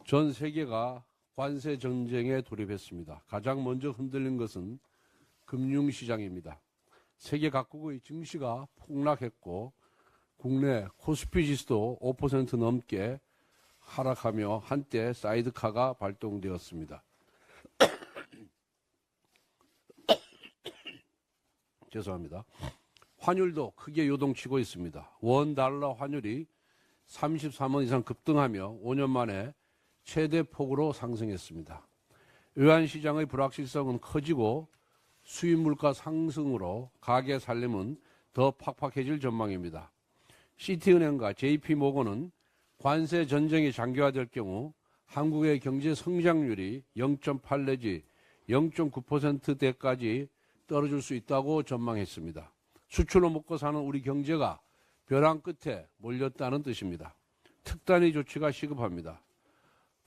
전 세계가 관세 전쟁에 돌입했습니다. 가장 먼저 흔들린 것은 금융시장입니다. 세계 각국의 증시가 폭락했고 국내 코스피 지수도 5% 넘게 하락하며 한때 사이드카가 발동되었습니다. 죄송합니다. 환율도 크게 요동치고 있습니다. 원 달러 환율이 33원 이상 급등하며 5년 만에 최대 폭으로 상승했습니다. 외환시장의 불확실성은 커지고 수입 물가 상승으로 가계 살림은 더 팍팍해질 전망입니다. 시티은행과 JP모건은 관세 전쟁이 장기화될 경우 한국의 경제 성장률이 0.8 내지 0.9%대까지 떨어질 수 있다고 전망했습니다. 수출로 먹고 사는 우리 경제가 벼랑 끝에 몰렸다는 뜻입니다. 특단의 조치가 시급합니다.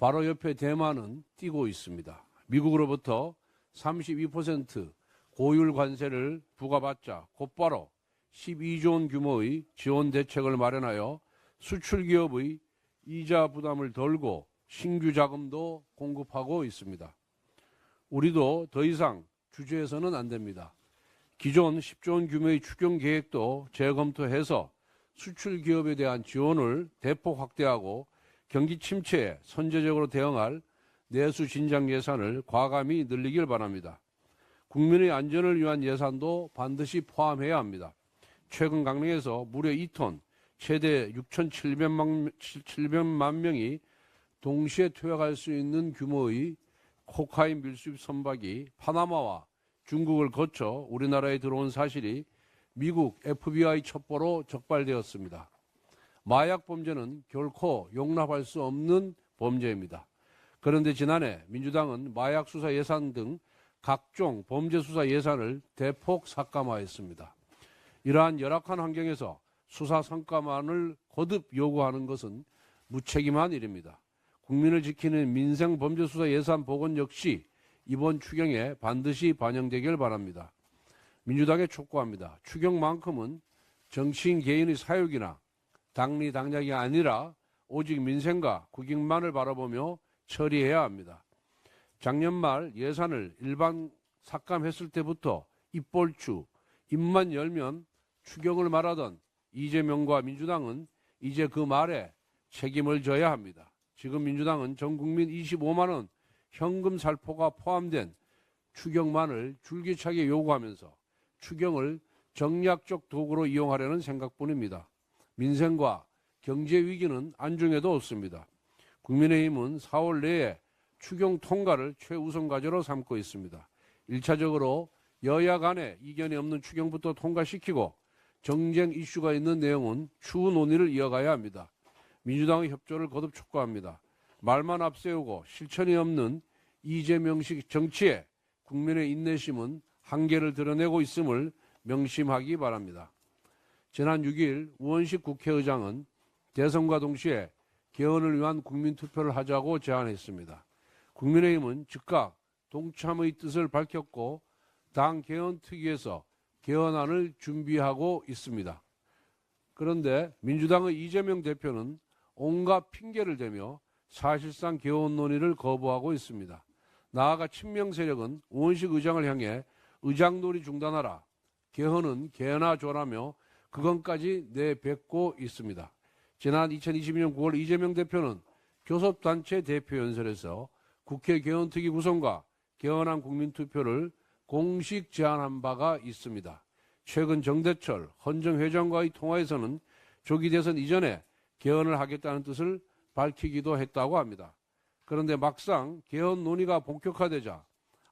바로 옆에 대만은 뛰고 있습니다. 미국으로부터 32% 고율 관세를 부과받자 곧바로 12조 원 규모의 지원 대책을 마련하여 수출 기업의 이자 부담을 덜고 신규 자금도 공급하고 있습니다. 우리도 더 이상 주저해서는 안 됩니다. 기존 10조 원 규모의 추경 계획도 재검토해서 수출 기업에 대한 지원을 대폭 확대하고 경기 침체에 선제적으로 대응할 내수 진작 예산을 과감히 늘리길 바랍니다. 국민의 안전을 위한 예산도 반드시 포함해야 합니다. 최근 강릉에서 무려 2톤, 최대 6,700만 명이 동시에 투약할 수 있는 규모의 코카인 밀수입 선박이 파나마와 중국을 거쳐 우리나라에 들어온 사실이 미국 FBI 첩보로 적발되었습니다. 마약 범죄는 결코 용납할 수 없는 범죄입니다. 그런데 지난해 민주당은 마약 수사 예산 등 각종 범죄 수사 예산을 대폭 삭감하였습니다. 이러한 열악한 환경에서 수사 성과만을 거듭 요구하는 것은 무책임한 일입니다. 국민을 지키는 민생 범죄 수사 예산 복원 역시 이번 추경에 반드시 반영되길 바랍니다. 민주당에 촉구합니다. 추경만큼은 정치인 개인의 사욕이나 당리 당략이 아니라 오직 민생과 국익만을 바라보며 처리해야 합니다. 작년 말 예산을 일반 삭감했을 때부터 입벌추, 입만 열면 추경을 말하던 이재명과 민주당은 이제 그 말에 책임을 져야 합니다. 지금 민주당은 전 국민 25만 원 현금 살포가 포함된 추경만을 줄기차게 요구하면서 추경을 정략적 도구로 이용하려는 생각뿐입니다. 민생과 경제 위기는 안중에도 없습니다. 국민의힘은 4월 내에 추경 통과를 최우선 과제로 삼고 있습니다. 1차적으로 여야 간에 이견이 없는 추경부터 통과시키고 정쟁 이슈가 있는 내용은 추후 논의를 이어가야 합니다. 민주당의 협조를 거듭 촉구합니다. 말만 앞세우고 실천이 없는 이재명식 정치에 국민의 인내심은 한계를 드러내고 있음을 명심하기 바랍니다. 지난 6일 우원식 국회의장은 대선과 동시에 개헌을 위한 국민투표를 하자고 제안했습니다. 국민의힘은 즉각 동참의 뜻을 밝혔고 당 개헌특위에서 개헌안을 준비하고 있습니다. 그런데 민주당의 이재명 대표는 온갖 핑계를 대며 사실상 개헌 논의를 거부하고 있습니다. 나아가 친명 세력은 우원식 의장을 향해 의장놀이 중단하라, 개헌은 개헌아 줘라며 그건까지 내뱉고 있습니다. 지난 2022년 9월 이재명 대표는 교섭단체 대표연설에서 국회 개헌특위 구성과 개헌안 국민투표를 공식 제안한 바가 있습니다. 최근 정대철 헌정 회장과의 통화에서는 조기 대선 이전에 개헌을 하겠다는 뜻을 밝히기도 했다고 합니다. 그런데 막상 개헌 논의가 본격화되자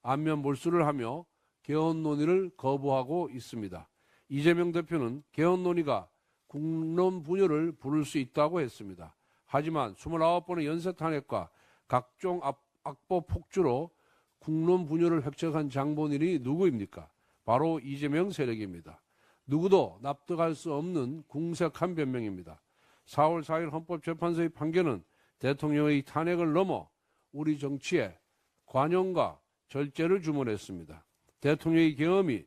안면 몰수를 하며 개헌 논의를 거부하고 있습니다. 이재명 대표는 개헌 논의가 국론 분열을 부를 수 있다고 했습니다. 하지만 29번의 연쇄 탄핵과 각종 악보 폭주로 국론 분열을 획책한 장본인이 누구입니까? 바로 이재명 세력입니다. 누구도 납득할 수 없는 궁색한 변명입니다. 4월 4일 헌법재판소의 판결은 대통령의 탄핵을 넘어 우리 정치에 관용과 절제를 주문했습니다. 대통령의 계엄이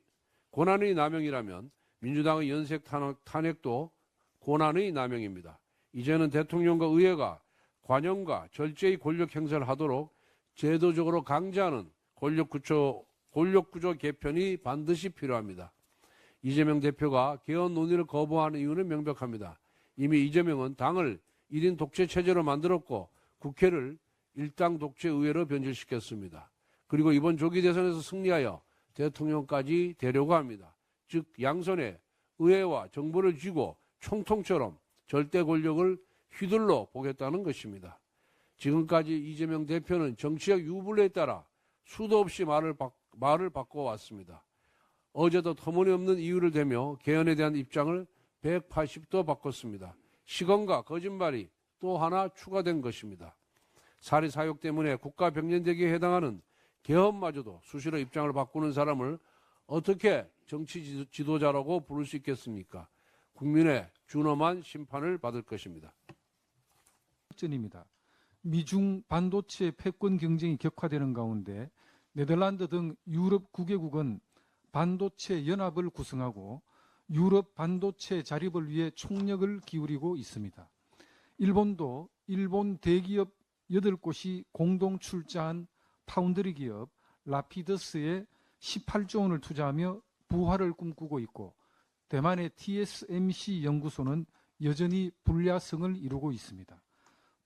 권한의 남용이라면 민주당의 연쇄 탄핵도 권한의 남용입니다. 이제는 대통령과 의회가 관용과 절제의 권력 행사를 하도록 제도적으로 강제하는 권력구조 개편이 반드시 필요합니다. 이재명 대표가 개헌 논의를 거부하는 이유는 명백합니다. 이미 이재명은 당을 1인 독재 체제로 만들었고 국회를 일당 독재 의회로 변질시켰습니다. 그리고 이번 조기 대선에서 승리하여 대통령까지 되려고 합니다. 즉 양손에 의회와 정부를 쥐고 총통처럼 절대 권력을 휘둘러 보겠다는 것입니다. 지금까지 이재명 대표는 정치적 유불리에 따라 수도 없이 말을 바꿔왔습니다. 어제도 터무니없는 이유를 대며 개헌에 대한 입장을 180도 바꿨습니다. 시건과 거짓말이 또 하나 추가된 것입니다. 사리 사욕 때문에 국가 병련대기에 해당하는 개헌마저도 수시로 입장을 바꾸는 사람을 어떻게 정치 지도자라고 부를 수 있겠습니까? 국민의 준엄한 심판을 받을 것입니다. 전입니다. 미중 반도체 패권 경쟁이 격화되는 가운데 네덜란드 등 유럽 9개국은 반도체 연합을 구성하고 유럽 반도체 자립을 위해 총력을 기울이고 있습니다. 일본도 일본 대기업 8곳이 공동 출자한 파운드리 기업 라피더스에 18조 원을 투자하며 부활을 꿈꾸고 있고 대만의 TSMC 연구소는 여전히 불야성을 이루고 있습니다.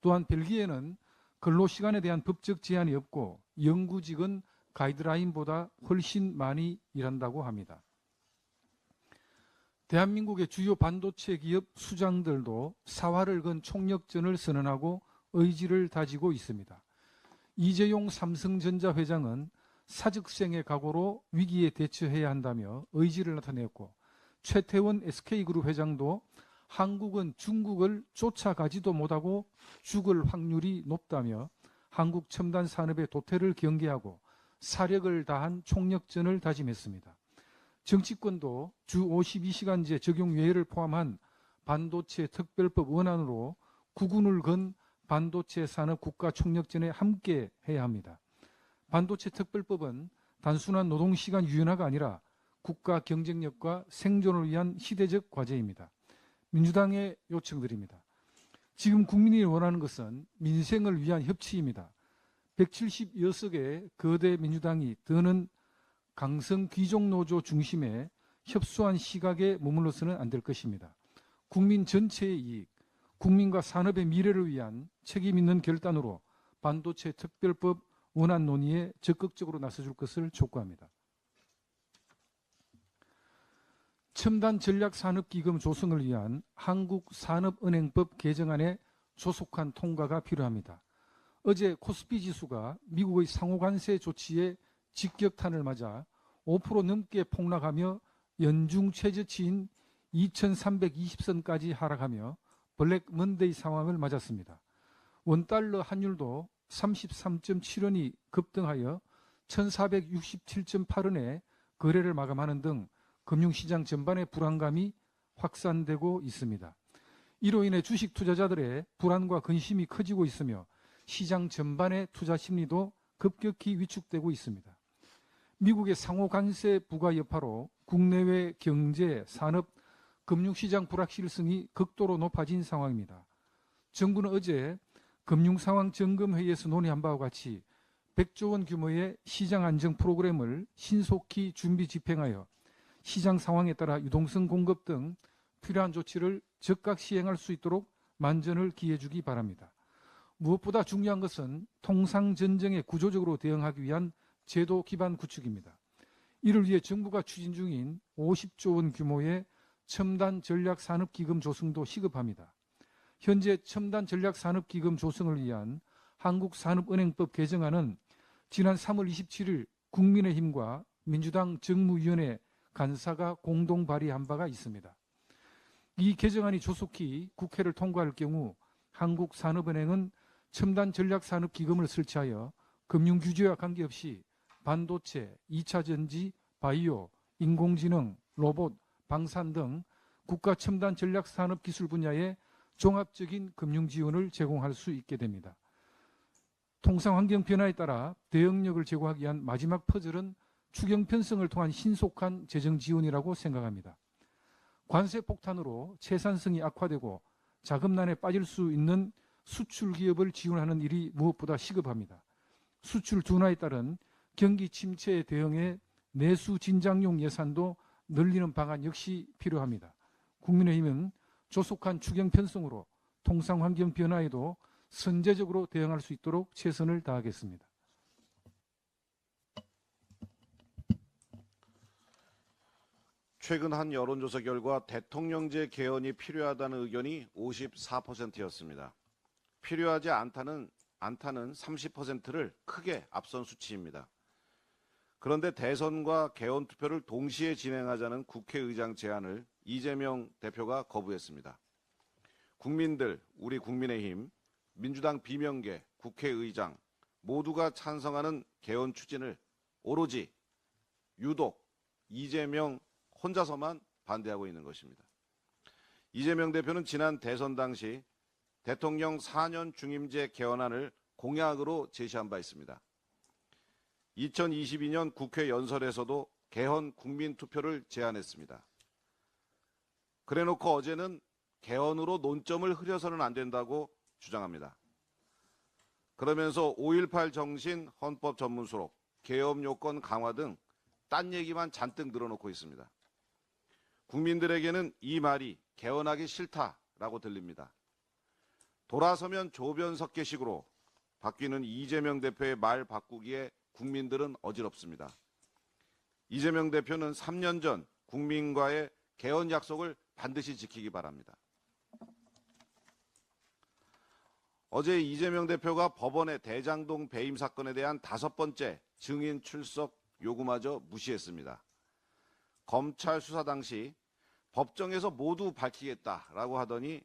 또한 벨기에는 근로시간에 대한 법적 제한이 없고 연구직은 가이드라인보다 훨씬 많이 일한다고 합니다. 대한민국의 주요 반도체 기업 수장들도 사활을 건 총력전을 선언하고 의지를 다지고 있습니다. 이재용 삼성전자 회장은 사직생의 각오로 위기에 대처해야 한다며 의지를 나타냈고 최태원 SK그룹 회장도 한국은 중국을 쫓아가지도 못하고 죽을 확률이 높다며 한국 첨단 산업의 도태를 경계하고 사력을 다한 총력전을 다짐했습니다. 정치권도 주 52시간제 적용 예외를 포함한 반도체 특별법 원안으로 국운을 건 반도체 산업 국가 총력전에 함께 해야 합니다. 반도체 특별법은 단순한 노동시간 유연화가 아니라 국가 경쟁력과 생존을 위한 시대적 과제입니다. 민주당에 요청드립니다. 지금 국민이 원하는 것은 민생을 위한 협치입니다. 170여석의 거대 민주당이 더는 강성 귀족노조 중심의 협소한 시각에 머물러서는 안 될 것입니다. 국민 전체의 이익, 국민과 산업의 미래를 위한 책임 있는 결단으로 반도체 특별법 원안 논의에 적극적으로 나서줄 것을 촉구합니다. 첨단 전략산업기금 조성을 위한 한국산업은행법 개정안의 조속한 통과가 필요합니다. 어제 코스피 지수가 미국의 상호관세 조치에 직격탄을 맞아 5% 넘게 폭락하며 연중 최저치인 2320선까지 하락하며 블랙 먼데이 상황을 맞았습니다. 원달러 환율도 33.7원이 급등하여 1467.8원에 거래를 마감하는 등 금융시장 전반의 불안감이 확산되고 있습니다. 이로 인해 주식 투자자들의 불안과 근심이 커지고 있으며 시장 전반의 투자 심리도 급격히 위축되고 있습니다. 미국의 상호 관세 부과 여파로 국내외 경제, 산업, 금융시장 불확실성이 극도로 높아진 상황입니다. 정부는 어제 금융상황점검회의에서 논의한 바와 같이 100조 원 규모의 시장 안정 프로그램을 신속히 준비 집행하여 시장 상황에 따라 유동성 공급 등 필요한 조치를 즉각 시행할 수 있도록 만전을 기해 주기 바랍니다. 무엇보다 중요한 것은 통상전쟁에 구조적으로 대응하기 위한 제도 기반 구축입니다. 이를 위해 정부가 추진 중인 50조 원 규모의 첨단 전략산업기금 조성도 시급합니다. 현재 첨단 전략산업기금 조성을 위한 한국산업은행법 개정안은 지난 3월 27일 국민의힘과 민주당 정무위원회 간사가 공동 발의한 바가 있습니다. 이 개정안이 조속히 국회를 통과할 경우 한국산업은행은 첨단 전략산업기금을 설치하여 금융규제와 관계없이 반도체, 2차전지, 바이오, 인공지능, 로봇, 방산 등 국가 첨단 전략산업 기술 분야에 종합적인 금융 지원을 제공할 수 있게 됩니다. 통상환경 변화에 따라 대응력을 제고하기 위한 마지막 퍼즐은 추경 편성을 통한 신속한 재정 지원이라고 생각합니다. 관세 폭탄으로 채산성이 악화되고 자금난에 빠질 수 있는 수출 기업을 지원하는 일이 무엇보다 시급합니다. 수출 둔화에 따른 경기 침체에 대응해 내수 진작용 예산도 늘리는 방안 역시 필요합니다. 국민의힘은 조속한 추경 편성으로 통상 환경 변화에도 선제적으로 대응할 수 있도록 최선을 다하겠습니다. 최근 한 여론조사 결과 대통령제 개헌이 필요하다는 의견이 54%였습니다. 필요하지 않다는 30%를 크게 앞선 수치입니다. 그런데 대선과 개헌 투표를 동시에 진행하자는 국회의장 제안을 이재명 대표가 거부했습니다. 국민들, 우리 국민의힘, 민주당 비명계, 국회의장 모두가 찬성하는 개헌 추진을 오로지 유독 이재명 혼자서만 반대하고 있는 것입니다. 이재명 대표는 지난 대선 당시 대통령 4년 중임제 개헌안을 공약으로 제시한 바 있습니다. 2022년 국회 연설에서도 개헌 국민투표를 제안했습니다. 그래놓고 어제는 개헌으로 논점을 흐려서는 안 된다고 주장합니다. 그러면서 5.18 정신 헌법 전문 수록, 계엄 요건 강화 등 딴 얘기만 잔뜩 늘어놓고 있습니다. 국민들에게는 이 말이 개헌하기 싫다라고 들립니다. 돌아서면 조변석계식으로 바뀌는 이재명 대표의 말 바꾸기에 국민들은 어지럽습니다. 이재명 대표는 3년 전 국민과의 개헌 약속을 반드시 지키기 바랍니다. 어제 이재명 대표가 법원의 대장동 배임 사건에 대한 5번째 증인 출석 요구마저 무시했습니다. 검찰 수사 당시 법정에서 모두 밝히겠다라고 하더니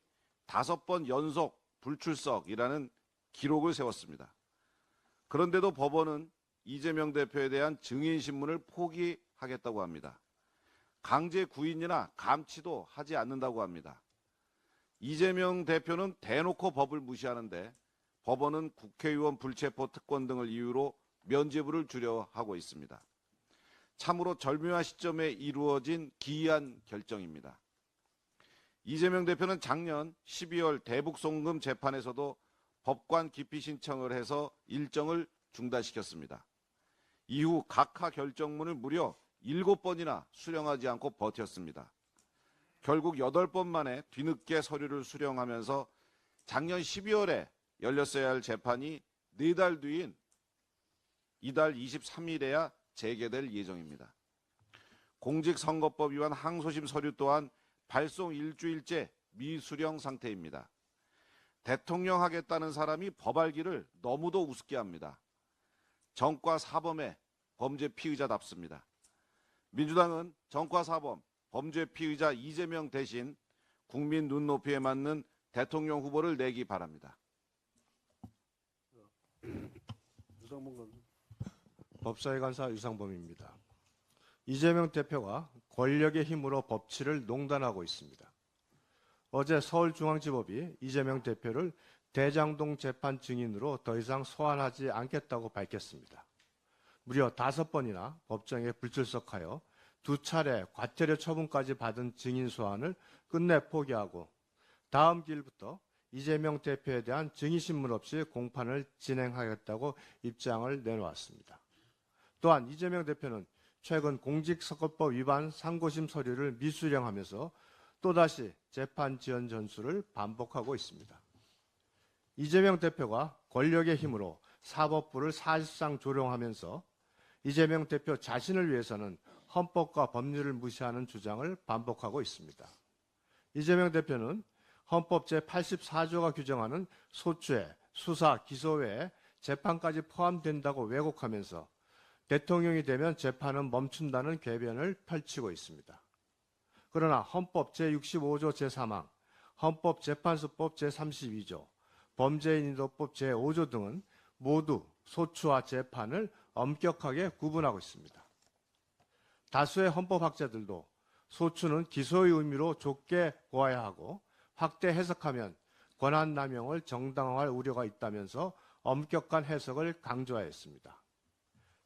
5번 연속 불출석이라는 기록을 세웠습니다. 그런데도 법원은 이재명 대표에 대한 증인 신문을 포기하겠다고 합니다. 강제 구인이나 감치도 하지 않는다고 합니다. 이재명 대표는 대놓고 법을 무시하는데 법원은 국회의원 불체포 특권 등을 이유로 면죄부를 주려 하고 있습니다. 참으로 절묘한 시점에 이루어진 기이한 결정입니다. 이재명 대표는 작년 12월 대북송금 재판에서도 법관 기피 신청을 해서 일정을 중단시켰습니다. 이후 각하 결정문을 무려 7번이나 수령하지 않고 버텼습니다. 결국 8번 만에 뒤늦게 서류를 수령하면서 작년 12월에 열렸어야 할 재판이 4달 뒤인 이달 23일에야 재개될 예정입니다. 공직선거법 위반 항소심 서류 또한 발송 일주일째 미수령 상태입니다. 대통령 하겠다는 사람이 법 알기를 너무도 우습게 합니다. 정과 사범의 범죄 피의자답습니다. 민주당은 정과 사범, 범죄 피의자 이재명 대신 국민 눈높이에 맞는 대통령 후보를 내기 바랍니다. 법사위 간사 유상범입니다. 이재명 대표가 권력의 힘으로 법치를 농단하고 있습니다. 어제 서울중앙지법이 이재명 대표를 대장동 재판 증인으로 더 이상 소환하지 않겠다고 밝혔습니다. 무려 5번이나 법정에 불출석하여 2차례 과태료 처분까지 받은 증인 소환을 끝내 포기하고 다음 기일부터 이재명 대표에 대한 증인신문 없이 공판을 진행하겠다고 입장을 내놓았습니다. 또한 이재명 대표는 최근 공직선거법 위반 상고심 서류를 미수령하면서 또다시 재판 지연 전술을 반복하고 있습니다. 이재명 대표가 권력의 힘으로 사법부를 사실상 조롱하면서 이재명 대표 자신을 위해서는 헌법과 법률을 무시하는 주장을 반복하고 있습니다. 이재명 대표는 헌법 제84조가 규정하는 소추에 수사, 기소 외에 재판까지 포함된다고 왜곡하면서 대통령이 되면 재판은 멈춘다는 궤변을 펼치고 있습니다. 그러나 헌법 제65조 제3항, 헌법재판소법 제32조, 범죄인인도법 제5조 등은 모두 소추와 재판을 엄격하게 구분하고 있습니다. 다수의 헌법학자들도 소추는 기소의 의미로 좁게 보아야 하고 확대 해석하면 권한남용을 정당화할 우려가 있다면서 엄격한 해석을 강조하였습니다.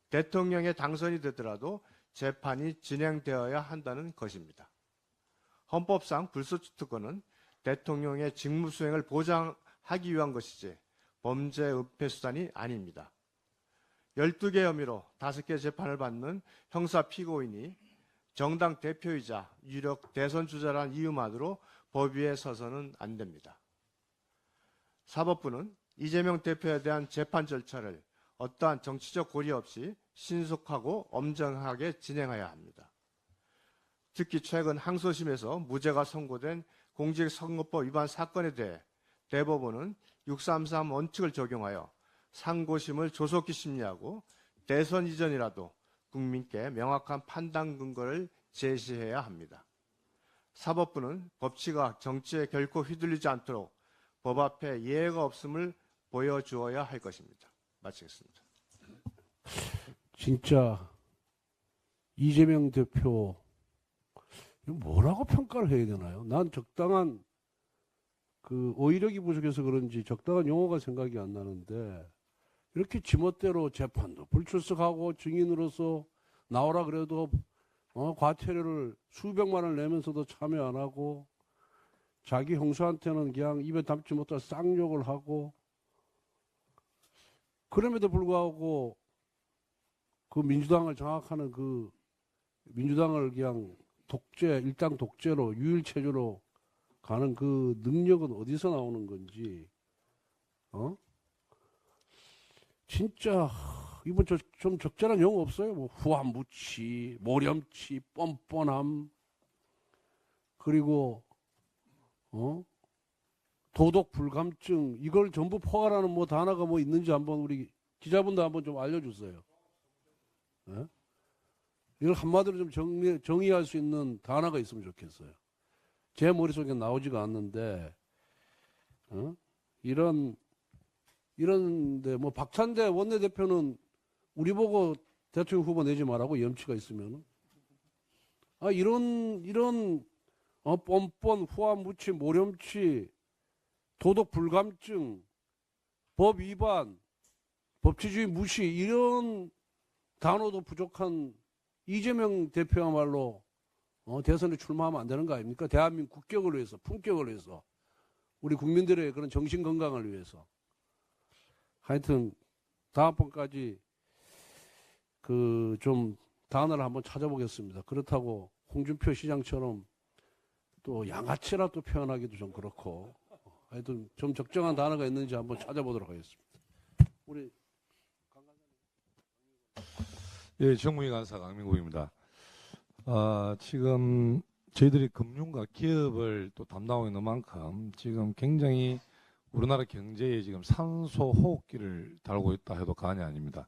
대통령의 당선이 되더라도 재판이 진행되어야 한다는 것입니다. 헌법상 불소추 특권은 대통령의 직무수행을 보장하기 하기 위한 것이지 범죄 은폐 수단이 아닙니다. 12개 혐의로 5개 재판을 받는 형사 피고인이 정당 대표이자 유력 대선 주자란 이유만으로 법 위에 서서는 안 됩니다. 사법부는 이재명 대표에 대한 재판 절차를 어떠한 정치적 고려 없이 신속하고 엄정하게 진행해야 합니다. 특히 최근 항소심에서 무죄가 선고된 공직선거법 위반 사건에 대해 대법원은 633 원칙을 적용하여 상고심을 조속히 심리하고 대선 이전이라도 국민께 명확한 판단 근거를 제시해야 합니다. 사법부는 법치가 정치에 결코 휘둘리지 않도록 법 앞에 예외가 없음을 보여주어야 할 것입니다. 마치겠습니다. 진짜 이재명 대표 이거 뭐라고 평가를 해야 되나요? 난 적당한 그 어휘력이 부족해서 그런지 적당한 용어가 생각이 안 나는데 이렇게 지멋대로 재판도 불출석하고 증인으로서 나오라 그래도 과태료를 수백만 원을 내면서도 참여 안 하고 자기 형수한테는 그냥 입에 담지 못할 쌍욕을 하고 그럼에도 불구하고 그 민주당을 장악하는 그 민주당을 그냥 독재, 일당 독재로 유일체제로 가는 그 능력은 어디서 나오는 건지, 진짜, 이번 좀 적절한 용어 없어요? 뭐, 후한무치, 모렴치, 뻔뻔함, 그리고, 도덕 불감증, 이걸 전부 포괄하는 뭐 단어가 뭐 있는지 한번 우리 기자분도 한번 좀 알려주세요. 예? 이걸 한마디로 좀 정의할 수 있는 단어가 있으면 좋겠어요. 제 머릿속에 나오지가 않는데, 이런데, 뭐, 박찬대 원내대표는 우리 보고 대통령 후보 내지 말라고 염치가 있으면은. 이런, 뻔뻔, 후한무치, 모렴치, 도덕 불감증, 법 위반, 법치주의 무시, 이런 단어도 부족한 이재명 대표야말로 대선에 출마하면 안 되는 거 아닙니까? 대한민국 국격을 위해서, 품격을 위해서, 우리 국민들의 그런 정신 건강을 위해서. 하여튼 다음번까지 그 좀 단어를 한번 찾아보겠습니다. 그렇다고 홍준표 시장처럼 또 양아치라 또 표현하기도 좀 그렇고, 하여튼 좀 적정한 단어가 있는지 한번 찾아보도록 하겠습니다. 우리 예, 정무위 간사 강민국입니다. 지금 저희들이 금융과 기업을 또 담당하고 있는 만큼 지금 굉장히 우리나라 경제에 지금 산소 호흡기를 달고 있다 해도 과언이 아닙니다.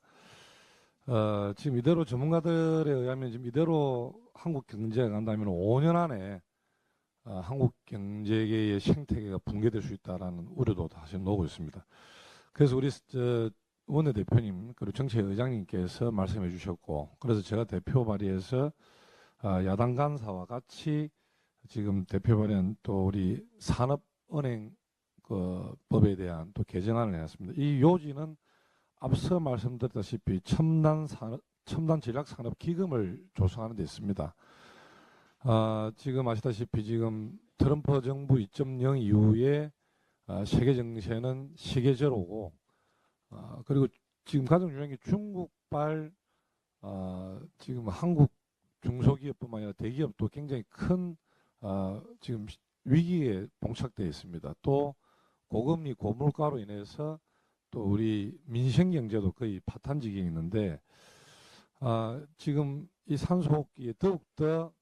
지금 이대로 전문가들에 의하면 지금 이대로 한국 경제가 간다면 5년 안에 한국 경제계의 생태계가 붕괴될 수 있다라는 우려도 사실 나오고 있습니다. 그래서 우리 원내대표님 그리고 정책의장님께서 말씀해 주셨고, 그래서 제가 대표 발의해서 야당 간사와 같이 지금 대표 발의한 또 우리 산업은행 그 법에 대한 또 개정안을 내놨습니다. 이 요지는 앞서 말씀드렸다시피 첨단 전략산업기금을 조성하는 데 있습니다. 지금 아시다시피 지금 트럼프 정부 2.0 이후에 세계 정세는 시계제로고, 그리고 지금 가장 중요한 게 중국발 지금 한국 중소기업뿐만 아니라 대기업도 굉장히 큰 지금 위기에 봉착되어 있습니다. 또 고금리 고물가로 인해서 또 우리 민생 경제도 거의 파탄 지경에 있는데, 지금 이 산소호흡기에 더욱더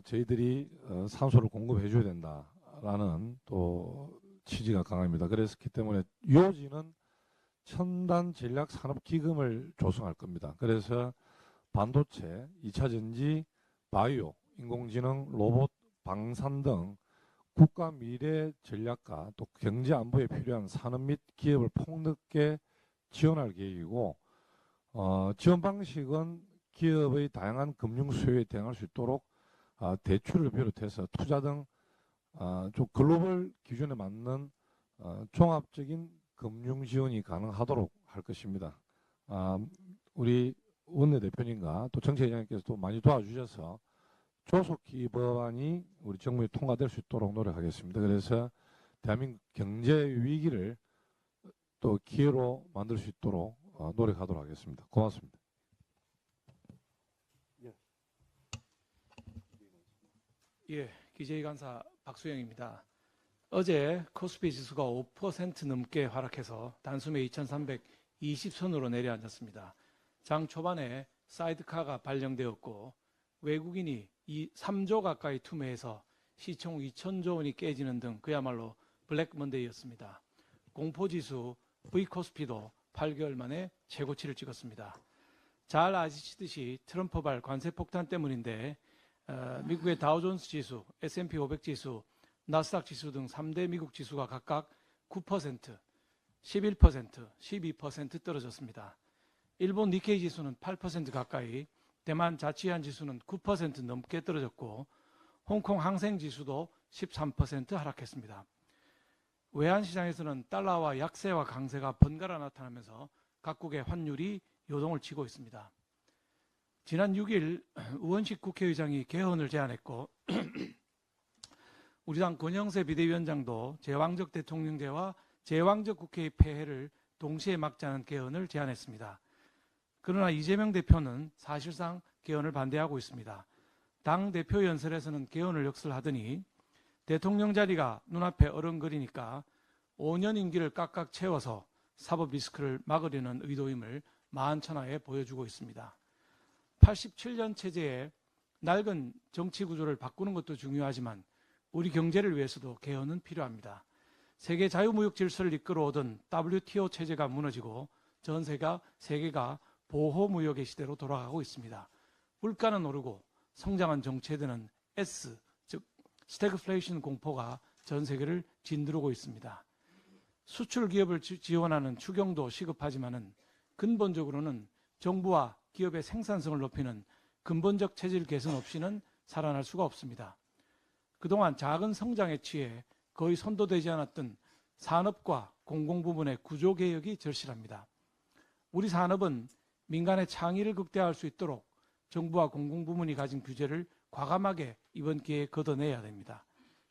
저희들이 산소를 공급해 줘야 된다라는 또 취지가 강합니다. 그렇기 때문에 요지는 첨단 전략 산업 기금을 조성할 겁니다. 그래서 반도체, 2차 전지, 바이오, 인공지능, 로봇, 방산 등 국가 미래 전략과 또 경제 안보에 필요한 산업 및 기업을 폭넓게 지원할 계획이고, 지원 방식은 기업의 다양한 금융 수요에 대응할 수 있도록 대출을 비롯해서 투자 등 좀 글로벌 기준에 맞는 종합적인 금융 지원이 가능하도록 할 것입니다. 우리 원내대표님과 또 정책위원장님께서 또 많이 도와주셔서 조속히 이 법안이 우리 정부에 통과될 수 있도록 노력하겠습니다. 그래서 대한민국 경제 위기를 또 기회로 만들 수 있도록 노력하도록 하겠습니다. 고맙습니다. 예, 기재위 간사 박수영입니다. 어제 코스피 지수가 5% 넘게 하락해서 단숨에 2320선으로 내려앉았습니다. 장 초반에 사이드카가 발령되었고 외국인이 3조 가까이 투매해서 시총 2천조 원이 깨지는 등 그야말로 블랙 먼데이였습니다. 공포지수 V코스피도 8개월 만에 최고치를 찍었습니다. 잘 아시듯이 트럼프발 관세 폭탄 때문인데 미국의 다우존스 지수, S&P 500 지수, 나스닥 지수 등 3대 미국 지수가 각각 9%, 11%, 12% 떨어졌습니다. 일본 니케이 지수는 8% 가까이, 대만 자치안 지수는 9% 넘게 떨어졌고 홍콩 항생 지수도 13% 하락했습니다. 외환시장에서는 달러와 약세와 강세가 번갈아 나타나면서 각국의 환율이 요동을 치고 있습니다. 지난 6일 우원식 국회의장이 개헌을 제안했고 우리 당 권영세 비대위원장도 제왕적 대통령제와 제왕적 국회의 폐해를 동시에 막자는 개헌을 제안했습니다. 그러나 이재명 대표는 사실상 개헌을 반대하고 있습니다. 당 대표 연설에서는 개헌을 역설하더니 대통령 자리가 눈앞에 어른거리니까 5년 임기를 깍깍 채워서 사법 리스크를 막으려는 의도임을 만천하에 보여주고 있습니다. 87년 체제의 낡은 정치 구조를 바꾸는 것도 중요하지만 우리 경제를 위해서도 개헌은 필요합니다. 세계 자유무역 질서를 이끌어오던 WTO 체제가 무너지고 전 세계가 보호무역의 시대로 돌아가고 있습니다. 물가는 오르고 성장한 정체되는 S, 즉 스태그플레이션 공포가 전 세계를 진두르고 있습니다. 수출 기업을 지원하는 추경도 시급하지만은 근본적으로는 정부와 기업의 생산성을 높이는 근본적 체질 개선 없이는 살아날 수가 없습니다. 그동안 작은 성장에 취해 거의 선도되지 않았던 산업과 공공부문의 구조개혁이 절실합니다. 우리 산업은 민간의 창의를 극대화할 수 있도록 정부와 공공부문이 가진 규제를 과감하게 이번 기회에 걷어내야 됩니다.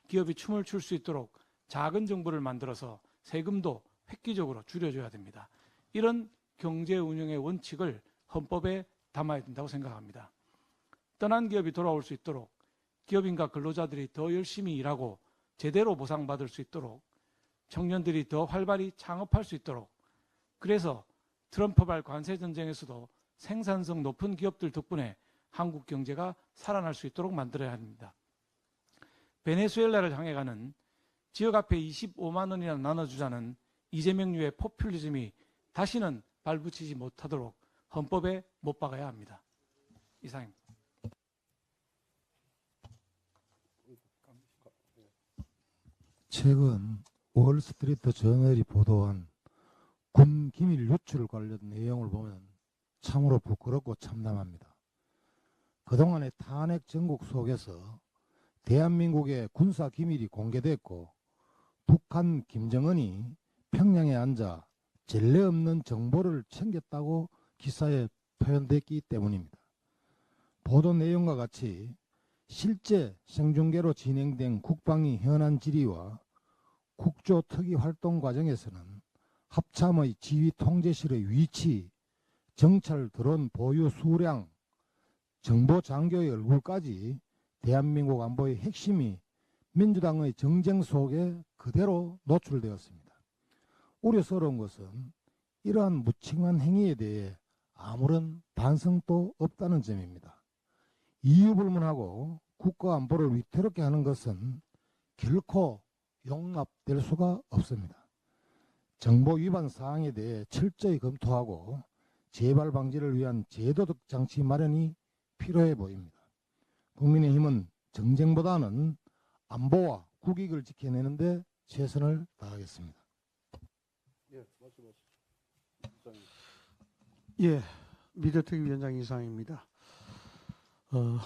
기업이 춤을 출 수 있도록 작은 정부를 만들어서 세금도 획기적으로 줄여줘야 됩니다. 이런 경제 운영의 원칙을 헌법에 담아야 된다고 생각합니다. 떠난 기업이 돌아올 수 있도록 기업인과 근로자들이 더 열심히 일하고 제대로 보상받을 수 있도록 청년들이 더 활발히 창업할 수 있도록 그래서 트럼프발 관세 전쟁에서도 생산성 높은 기업들 덕분에 한국 경제가 살아날 수 있도록 만들어야 합니다. 베네수엘라를 향해 가는 지역 앞에 25만 원이나 나눠주자는 이재명류의 포퓰리즘이 다시는 발붙이지 못하도록 헌법에 못 박아야 합니다. 이상입니다. 최근 월스트리트 저널이 보도한 군 기밀 유출 관련 내용을 보면 참으로 부끄럽고 참담합니다. 그동안의 탄핵 전국 속에서 대한민국의 군사 기밀이 공개됐고 북한 김정은이 평양에 앉아 전례 없는 정보를 챙겼다고 기사에 표현됐기 때문입니다. 보도 내용과 같이 실제 생중계로 진행된 국방위 현안 질의와 국조특위 활동 과정에서는 합참의 지휘 통제실의 위치, 정찰 드론 보유 수량, 정보 장교의 얼굴까지 대한민국 안보의 핵심이 민주당의 정쟁 속에 그대로 노출되었습니다. 우려스러운 것은 이러한 무책임한 행위에 대해 아무런 반성도 없다는 점입니다. 이유불문하고 국가 안보를 위태롭게 하는 것은 결코 용납될 수가 없습니다. 정보 위반 사항에 대해 철저히 검토하고 재발 방지를 위한 제도적 장치 마련이 필요해 보입니다. 국민의힘은 정쟁보다는 안보와 국익을 지켜내는 데 최선을 다하겠습니다. 예, 미대특위 위원장 이상입니다.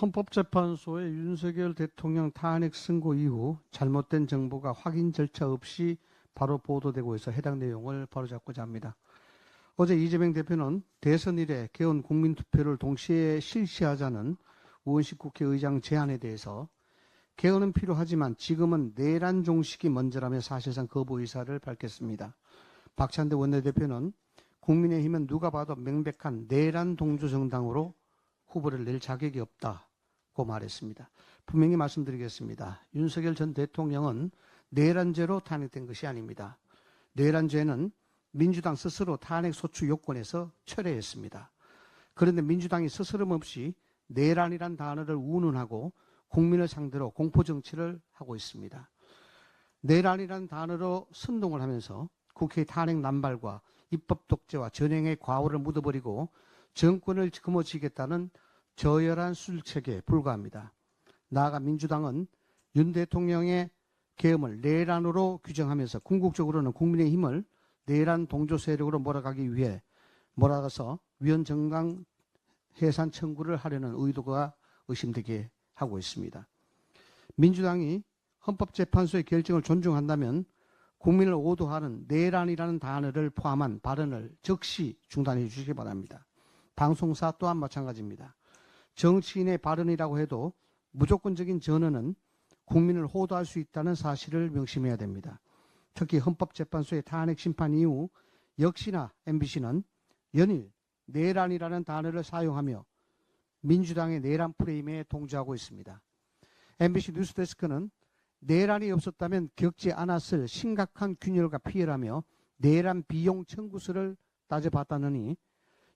헌법재판소의 윤석열 대통령 탄핵 선고 이후 잘못된 정보가 확인 절차 없이 바로 보도되고 있어 해당 내용을 바로잡고자 합니다. 어제 이재명 대표는 대선 이래 개헌 국민투표를 동시에 실시하자는 우원식 국회의장 제안에 대해서 개헌은 필요하지만 지금은 내란 종식이 먼저라며 사실상 거부 의사를 밝혔습니다. 박찬대 원내대표는 국민의힘은 누가 봐도 명백한 내란 동조 정당으로 후보를 낼 자격이 없다고 말했습니다. 분명히 말씀드리겠습니다. 윤석열 전 대통령은 내란죄로 탄핵된 것이 아닙니다. 내란죄는 민주당 스스로 탄핵 소추 요건에서 철회했습니다. 그런데 민주당이 스스럼 없이 내란이란 단어를 운운하고 국민을 상대로 공포정치를 하고 있습니다. 내란이란 단어로 선동을 하면서 국회 탄핵 남발과 입법 독재와 전행의 과오를 묻어버리고 정권을 거머쥐겠다는 저열한 술책에 불과합니다. 나아가 민주당은 윤 대통령의 계엄을 내란으로 규정하면서 궁극적으로는 국민의힘을 내란 동조 세력으로 몰아가기 위해 몰아가서 위헌정당 해산 청구를 하려는 의도가 의심되게 하고 있습니다. 민주당이 헌법재판소의 결정을 존중한다면 국민을 오도하는 내란이라는 단어를 포함한 발언을 즉시 중단해 주시기 바랍니다. 방송사 또한 마찬가지입니다. 정치인의 발언이라고 해도 무조건적인 전언은 국민을 호도할 수 있다는 사실을 명심해야 됩니다. 특히 헌법재판소의 탄핵 심판 이후 역시나 MBC는 연일 내란이라는 단어를 사용하며 민주당의 내란 프레임에 동조하고 있습니다. MBC 뉴스데스크는 내란이 없었다면 겪지 않았을 심각한 균열과 피해라며 내란 비용 청구서를 따져봤다느니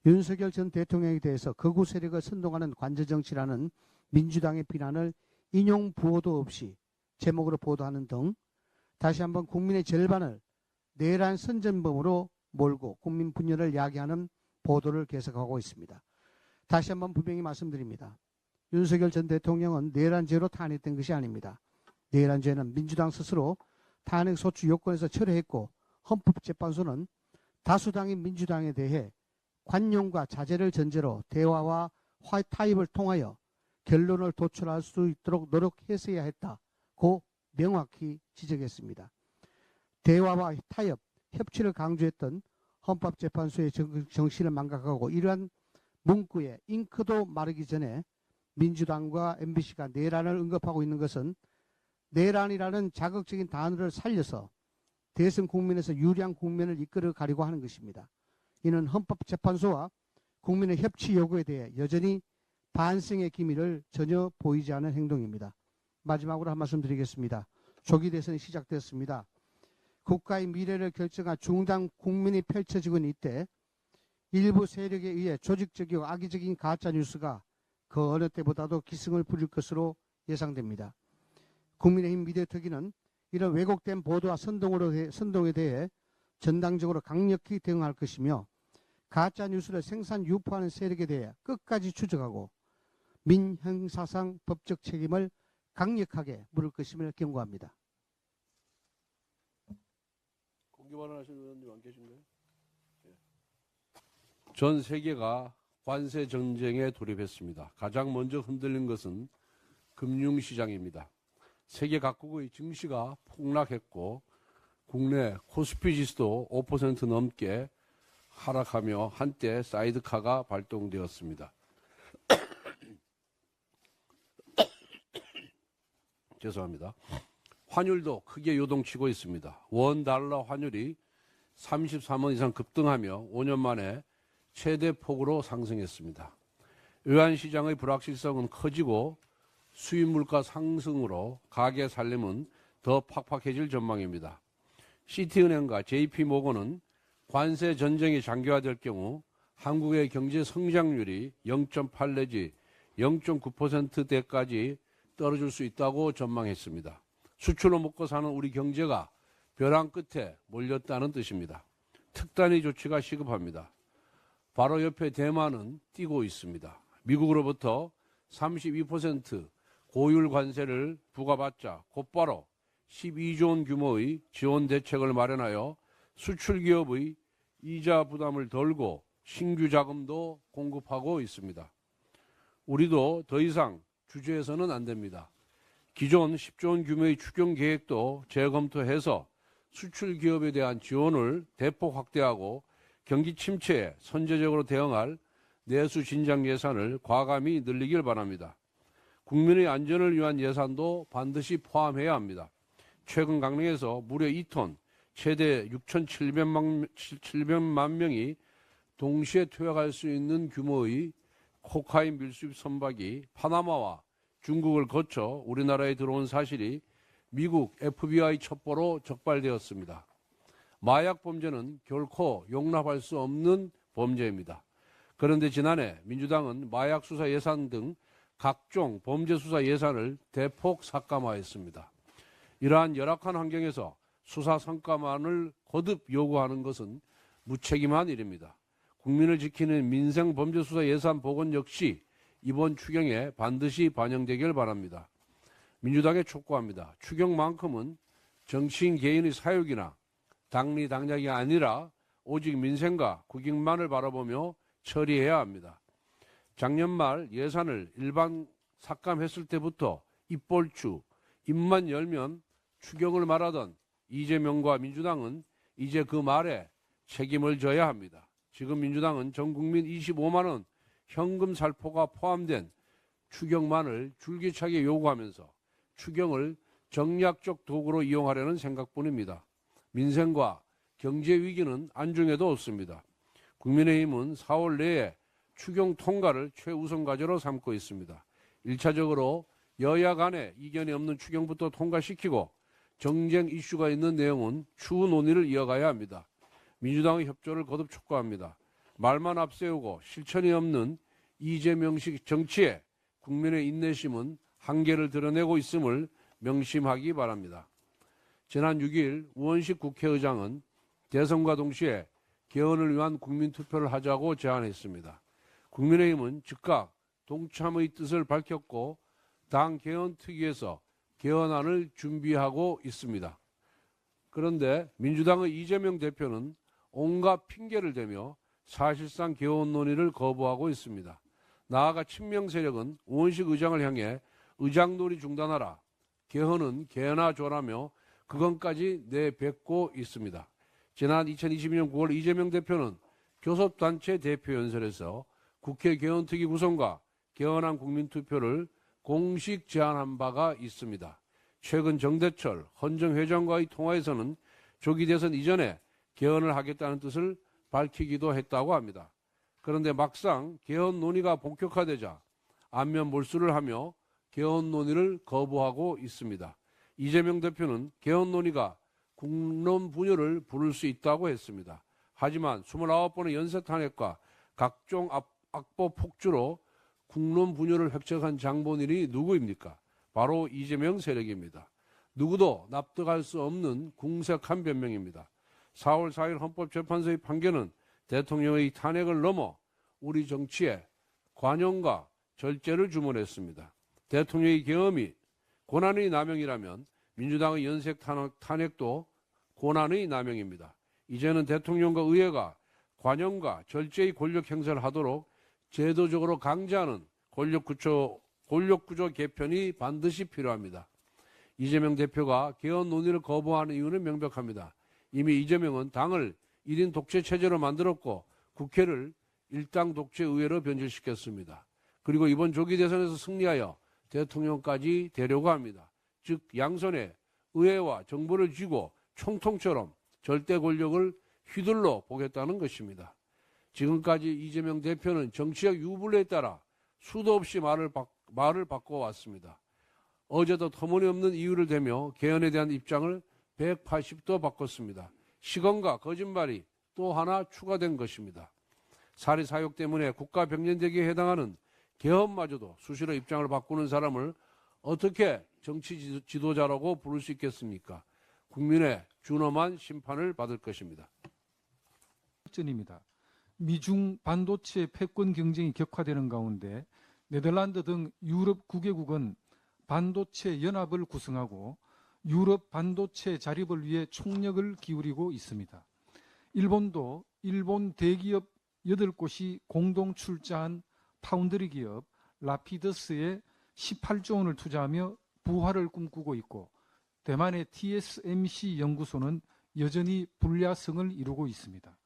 윤석열 전 대통령에 대해서 극우 세력을 선동하는 관제정치라는 민주당의 비난을 인용 부호도 없이 제목으로 보도하는 등 다시 한번 국민의 절반을 내란 선전범으로 몰고 국민 분열을 야기하는 보도를 계속하고 있습니다. 다시 한번 분명히 말씀드립니다. 윤석열 전 대통령은 내란죄로 탄핵된 것이 아닙니다. 내란죄는 민주당 스스로 탄핵 소추 요건에서 철회했고 헌법재판소는 다수당인 민주당에 대해 관용과 자제를 전제로 대화와 타협을 통하여 결론을 도출할 수 있도록 노력했어야 했다고 명확히 지적했습니다. 대화와 타협, 협치를 강조했던 헌법재판소의 정신을 망각하고 이러한 문구에 잉크도 마르기 전에 민주당과 MBC가 내란을 언급하고 있는 것은 내란이라는 자극적인 단어를 살려서 대선 국민에서 유리한 국면을 이끌어 가려고 하는 것입니다. 이는 헌법재판소와 국민의 협치 요구에 대해 여전히 반성의 기미를 전혀 보이지 않은 행동입니다. 마지막으로 한 말씀 드리겠습니다. 조기 대선이 시작됐습니다. 국가의 미래를 결정할 중단 국민이 펼쳐지고 있는 이때 일부 세력에 의해 조직적이고 악의적인 가짜뉴스가 그 어느 때보다도 기승을 부릴 것으로 예상됩니다. 국민의힘 미디어특위는 이런 왜곡된 보도와 선동에 대해 전당적으로 강력히 대응할 것이며 가짜뉴스를 생산 유포하는 세력에 대해 끝까지 추적하고 민형사상 법적 책임을 강력하게 물을 것임을 경고합니다. 공개 발언하신 의원님 안 계신가요? 전 세계가 관세 전쟁에 돌입했습니다. 가장 먼저 흔들린 것은 금융시장입니다. 세계 각국의 증시가 폭락했고 국내 코스피 지수도 5% 넘게 하락하며 한때 사이드카가 발동되었습니다. 죄송합니다. 환율도 크게 요동치고 있습니다. 원 달러 환율이 33원 이상 급등하며 5년 만에 최대 폭으로 상승했습니다. 외환시장의 불확실성은 커지고 수입 물가 상승으로 가계 살림은 더 팍팍해질 전망입니다. 시티은행과 JP모건은 관세 전쟁이 장기화될 경우 한국의 경제 성장률이 0.8 내지 0.9%대까지 떨어질 수 있다고 전망했습니다. 수출로 먹고 사는 우리 경제가 벼랑 끝에 몰렸다는 뜻입니다. 특단의 조치가 시급합니다. 바로 옆에 대만은 뛰고 있습니다. 미국으로부터 32% 고율 관세를 부과받자 곧바로 12조 원 규모의 지원 대책을 마련하여 수출 기업의 이자 부담을 덜고 신규 자금도 공급하고 있습니다. 우리도 더 이상 주저해서는 안 됩니다. 기존 10조 원 규모의 추경 계획도 재검토해서 수출 기업에 대한 지원을 대폭 확대하고 경기 침체에 선제적으로 대응할 내수 진작 예산을 과감히 늘리길 바랍니다. 국민의 안전을 위한 예산도 반드시 포함해야 합니다. 최근 강릉에서 무려 2톤, 최대 6,700만 명이 동시에 투약할 수 있는 규모의 코카인 밀수입 선박이 파나마와 중국을 거쳐 우리나라에 들어온 사실이 미국 FBI 첩보로 적발되었습니다. 마약 범죄는 결코 용납할 수 없는 범죄입니다. 그런데 지난해 민주당은 마약 수사 예산 등 각종 범죄 수사 예산을 대폭 삭감하였습니다. 이러한 열악한 환경에서 수사 성과만을 거듭 요구하는 것은 무책임한 일입니다. 국민을 지키는 민생 범죄 수사 예산 복원 역시 이번 추경에 반드시 반영되길 바랍니다. 민주당에 촉구합니다. 추경만큼은 정치인 개인의 사욕이나 당리 당략이 아니라 오직 민생과 국익만을 바라보며 처리해야 합니다. 작년 말 예산을 일반 삭감했을 때부터 입벌추, 입만 열면 추경을 말하던 이재명과 민주당은 이제 그 말에 책임을 져야 합니다. 지금 민주당은 전 국민 25만 원 현금 살포가 포함된 추경만을 줄기차게 요구하면서 추경을 정략적 도구로 이용하려는 생각뿐입니다. 민생과 경제 위기는 안중에도 없습니다. 국민의힘은 4월 내에 추경 통과를 최우선 과제로 삼고 있습니다. 1차적으로 여야 간에 이견이 없는 추경부터 통과시키고 정쟁 이슈가 있는 내용은 추후 논의를 이어가야 합니다. 민주당의 협조를 거듭 촉구합니다. 말만 앞세우고 실천이 없는 이재명식 정치에 국민의 인내심은 한계를 드러내고 있음을 명심하기 바랍니다. 지난 6일 우원식 국회의장은 대선과 동시에 개헌을 위한 국민투표를 하자고 제안했습니다. 국민의힘은 즉각 동참의 뜻을 밝혔고 당 개헌특위에서 개헌안을 준비하고 있습니다. 그런데 민주당의 이재명 대표는 온갖 핑계를 대며 사실상 개헌 논의를 거부하고 있습니다. 나아가 친명 세력은 우원식 의장을 향해 의장놀이 중단하라, 개헌은 개헌아 줘라며 그건까지 내뱉고 있습니다. 지난 2022년 9월 이재명 대표는 교섭단체 대표연설에서 국회 개헌특위 구성과 개헌안 국민투표를 공식 제안한 바가 있습니다. 최근 정대철 헌정 회장과의 통화에서는 조기 대선 이전에 개헌을 하겠다는 뜻을 밝히기도 했다고 합니다. 그런데 막상 개헌 논의가 본격화되자 안면 몰수를 하며 개헌 논의를 거부하고 있습니다. 이재명 대표는 개헌 논의가 국론 분열을 부를 수 있다고 했습니다. 하지만 29번의 연쇄 탄핵과 각종 악보 폭주로 국론 분열을 획책한 장본인이 누구입니까? 바로 이재명 세력입니다. 누구도 납득할 수 없는 궁색한 변명입니다. 4월 4일 헌법재판소의 판결은 대통령의 탄핵을 넘어 우리 정치에 관용과 절제를 주문했습니다. 대통령의 계엄이 권한의 남용이라면 민주당의 연쇄 탄핵도 권한의 남용입니다. 이제는 대통령과 의회가 관용과 절제의 권력 행사를 하도록 제도적으로 강제하는 권력구조 개편이 반드시 필요합니다. 이재명 대표가 개헌 논의를 거부하는 이유는 명백합니다. 이미 이재명은 당을 1인 독재 체제로 만들었고 국회를 일당 독재 의회로 변질시켰습니다. 그리고 이번 조기 대선에서 승리하여 대통령까지 되려고 합니다. 즉 양손에 의회와 정부를 쥐고 총통처럼 절대 권력을 휘둘러 보겠다는 것입니다. 지금까지 이재명 대표는 정치적 유불리에 따라 수도 없이 말을 바꿔왔습니다. 어제도 터무니없는 이유를 대며 개헌에 대한 입장을 180도 바꿨습니다. 시건과 거짓말이 또 하나 추가된 것입니다. 사리 사욕 때문에 국가 병련대기에 해당하는 개헌마저도 수시로 입장을 바꾸는 사람을 어떻게 정치 지도자라고 부를 수 있겠습니까? 국민의 준엄한 심판을 받을 것입니다. 전입니다. 미중 반도체 패권 경쟁이 격화되는 가운데 네덜란드 등 유럽 9개국은 반도체 연합을 구성하고 유럽 반도체 자립을 위해 총력을 기울이고 있습니다. 일본도 일본 대기업 8곳이 공동 출자한 파운드리 기업 라피더스에 18조 원을 투자하며 부활을 꿈꾸고 있고 대만의 TSMC 연구소는 여전히 불야성을 이루고 있습니다.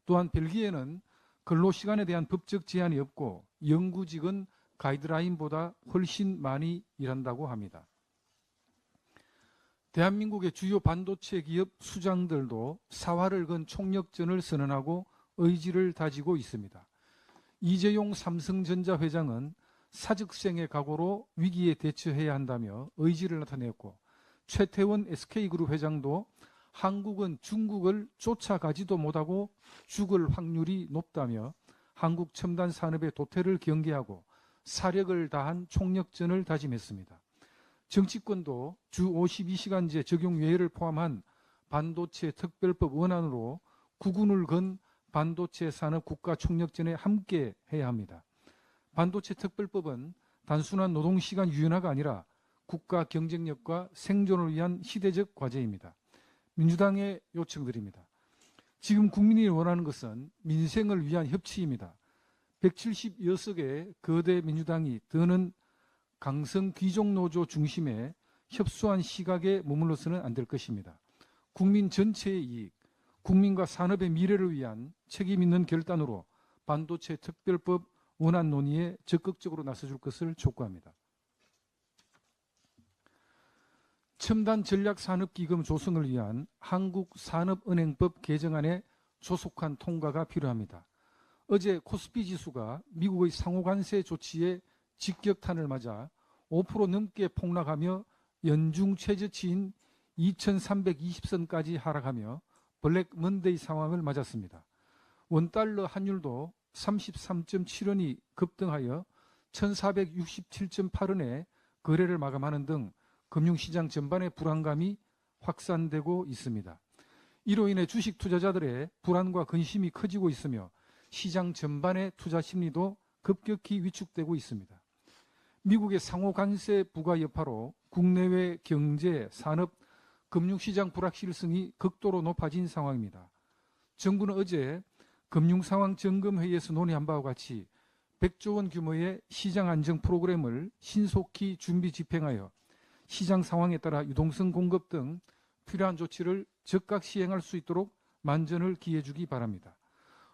또한 벨기에는 근로시간에 대한 법적 제한이 없고 연구직은 가이드라인보다 훨씬 많이 일한다고 합니다. 대한민국의 주요 반도체 기업 수장들도 사활을 건 총력전을 선언하고 의지를 다지고 있습니다. 이재용 삼성전자 회장은 사직생의 각오로 위기에 대처해야 한다며 의지를 나타냈고, 최태원 SK그룹 회장도 한국은 중국을 쫓아가지도 못하고 죽을 확률이 높다며 한국 첨단 산업의 도태를 경계하고 사력을 다한 총력전을 다짐했습니다. 정치권도 주 52시간제 적용 예외를 포함한 반도체 특별법 원안으로 구군을 건 반도체 산업 국가 총력전에 함께 해야 합니다. 반도체 특별법은 단순한 노동시간 유연화가 아니라 국가 경쟁력과 생존을 위한 시대적 과제입니다. 민주당에 요청드립니다. 지금 국민이 원하는 것은 민생을 위한 협치입니다. 176석의 거대 민주당이 더는 강성 귀족노조 중심의 협소한 시각에 머물러서는 안 될 것입니다. 국민 전체의 이익, 국민과 산업의 미래를 위한 책임 있는 결단으로 반도체 특별법 원안 논의에 적극적으로 나서줄 것을 촉구합니다. 첨단 전략산업기금 조성을 위한 한국산업은행법 개정안의 조속한 통과가 필요합니다. 어제 코스피 지수가 미국의 상호관세 조치에 직격탄을 맞아 5% 넘게 폭락하며 연중 최저치인 2320선까지 하락하며 블랙 먼데이 상황을 맞았습니다. 원달러 환율도 33.7원이 급등하여 1467.8원에 거래를 마감하는 등 금융시장 전반의 불안감이 확산되고 있습니다. 이로 인해 주식 투자자들의 불안과 근심이 커지고 있으며 시장 전반의 투자 심리도 급격히 위축되고 있습니다. 미국의 상호 관세 부과 여파로 국내외 경제, 산업, 금융시장 불확실성이 극도로 높아진 상황입니다. 정부는 어제 금융상황점검회의에서 논의한 바와 같이 100조 원 규모의 시장 안정 프로그램을 신속히 준비 집행하여 시장 상황에 따라 유동성 공급 등 필요한 조치를 즉각 시행할 수 있도록 만전을 기해주기 바랍니다.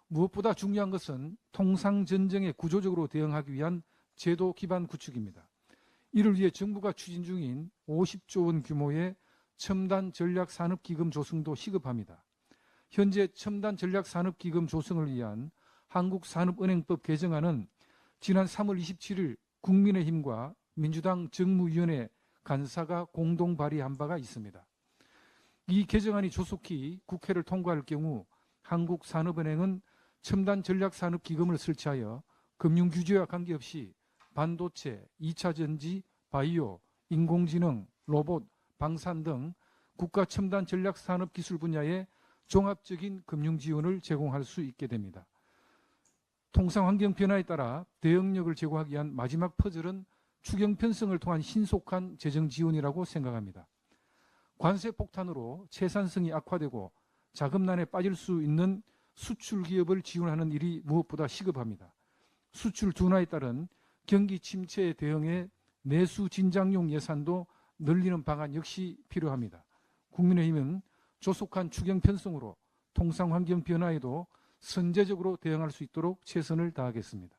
무엇보다 중요한 것은 통상전쟁에 구조적으로 대응하기 위한 제도 기반 구축입니다. 이를 위해 정부가 추진 중인 50조 원 규모의 첨단 전략산업기금 조성도 시급합니다. 현재 첨단 전략산업기금 조성을 위한 한국산업은행법 개정안은 지난 3월 27일 국민의힘과 민주당 정무위원회 간사가 공동 발의한 바가 있습니다. 이 개정안이 조속히 국회를 통과할 경우 한국산업은행은 첨단 전략산업기금을 설치하여 금융규제와 관계없이 반도체, 2차전지, 바이오, 인공지능, 로봇, 방산 등 국가 첨단 전략산업기술 분야에 종합적인 금융 지원을 제공할 수 있게 됩니다. 통상환경 변화에 따라 대응력을 제고하기 위한 마지막 퍼즐은 추경 편성을 통한 신속한 재정 지원이라고 생각합니다. 관세 폭탄으로 채산성이 악화되고 자금난에 빠질 수 있는 수출 기업을 지원하는 일이 무엇보다 시급합니다. 수출 둔화에 따른 경기 침체에 대응해 내수 진작용 예산도 늘리는 방안 역시 필요합니다. 국민의힘은 조속한 추경 편성으로 통상환경 변화에도 선제적으로 대응할 수 있도록 최선을 다하겠습니다.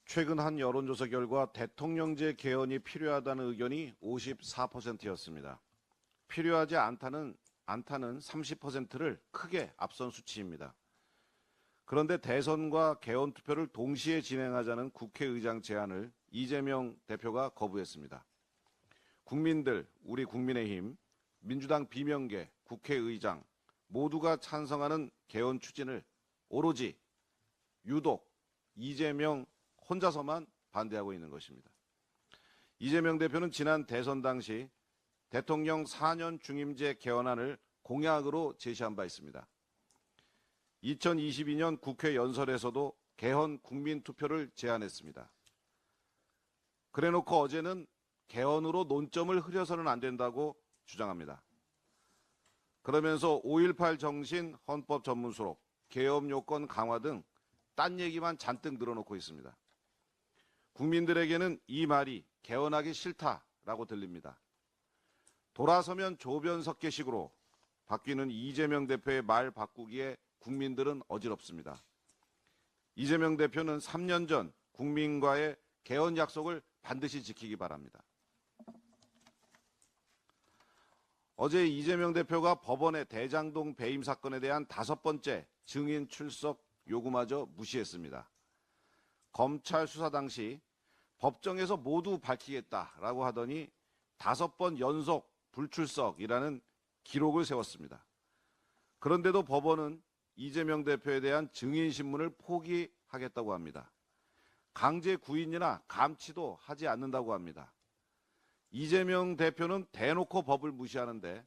최근 한 여론조사 결과 대통령제 개헌이 필요하다는 의견이 54%였습니다. 필요하지 않다는 30%를 크게 앞선 수치입니다. 그런데 대선과 개헌 투표를 동시에 진행하자는 국회의장 제안을 이재명 대표가 거부했습니다. 국민들, 우리 국민의힘, 민주당 비명계, 국회의장 모두가 찬성하는 개헌 추진을 오로지 유독 이재명 혼자서만 반대하고 있는 것입니다. 이재명 대표는 지난 대선 당시 대통령 4년 중임제 개헌안을 공약으로 제시한 바 있습니다. 2022년 국회 연설에서도 개헌 국민투표를 제안했습니다. 그래놓고 어제는 개헌으로 논점을 흐려서는 안 된다고 주장합니다. 그러면서 5.18 정신 헌법 전문 수록, 계엄 요건 강화 등 딴 얘기만 잔뜩 늘어놓고 있습니다. 국민들에게는 이 말이 개헌하기 싫다라고 들립니다. 돌아서면 조변석계식으로 바뀌는 이재명 대표의 말 바꾸기에 국민들은 어지럽습니다. 이재명 대표는 3년 전 국민과의 개헌 약속을 반드시 지키기 바랍니다. 어제 이재명 대표가 법원의 대장동 배임 사건에 대한 5번째 증인 출석 요구마저 무시했습니다. 검찰 수사 당시 법정에서 모두 밝히겠다라고 하더니 5번 연속 불출석이라는 기록을 세웠습니다. 그런데도 법원은 이재명 대표에 대한 증인 신문을 포기하겠다고 합니다. 강제 구인이나 감치도 하지 않는다고 합니다. 이재명 대표는 대놓고 법을 무시하는데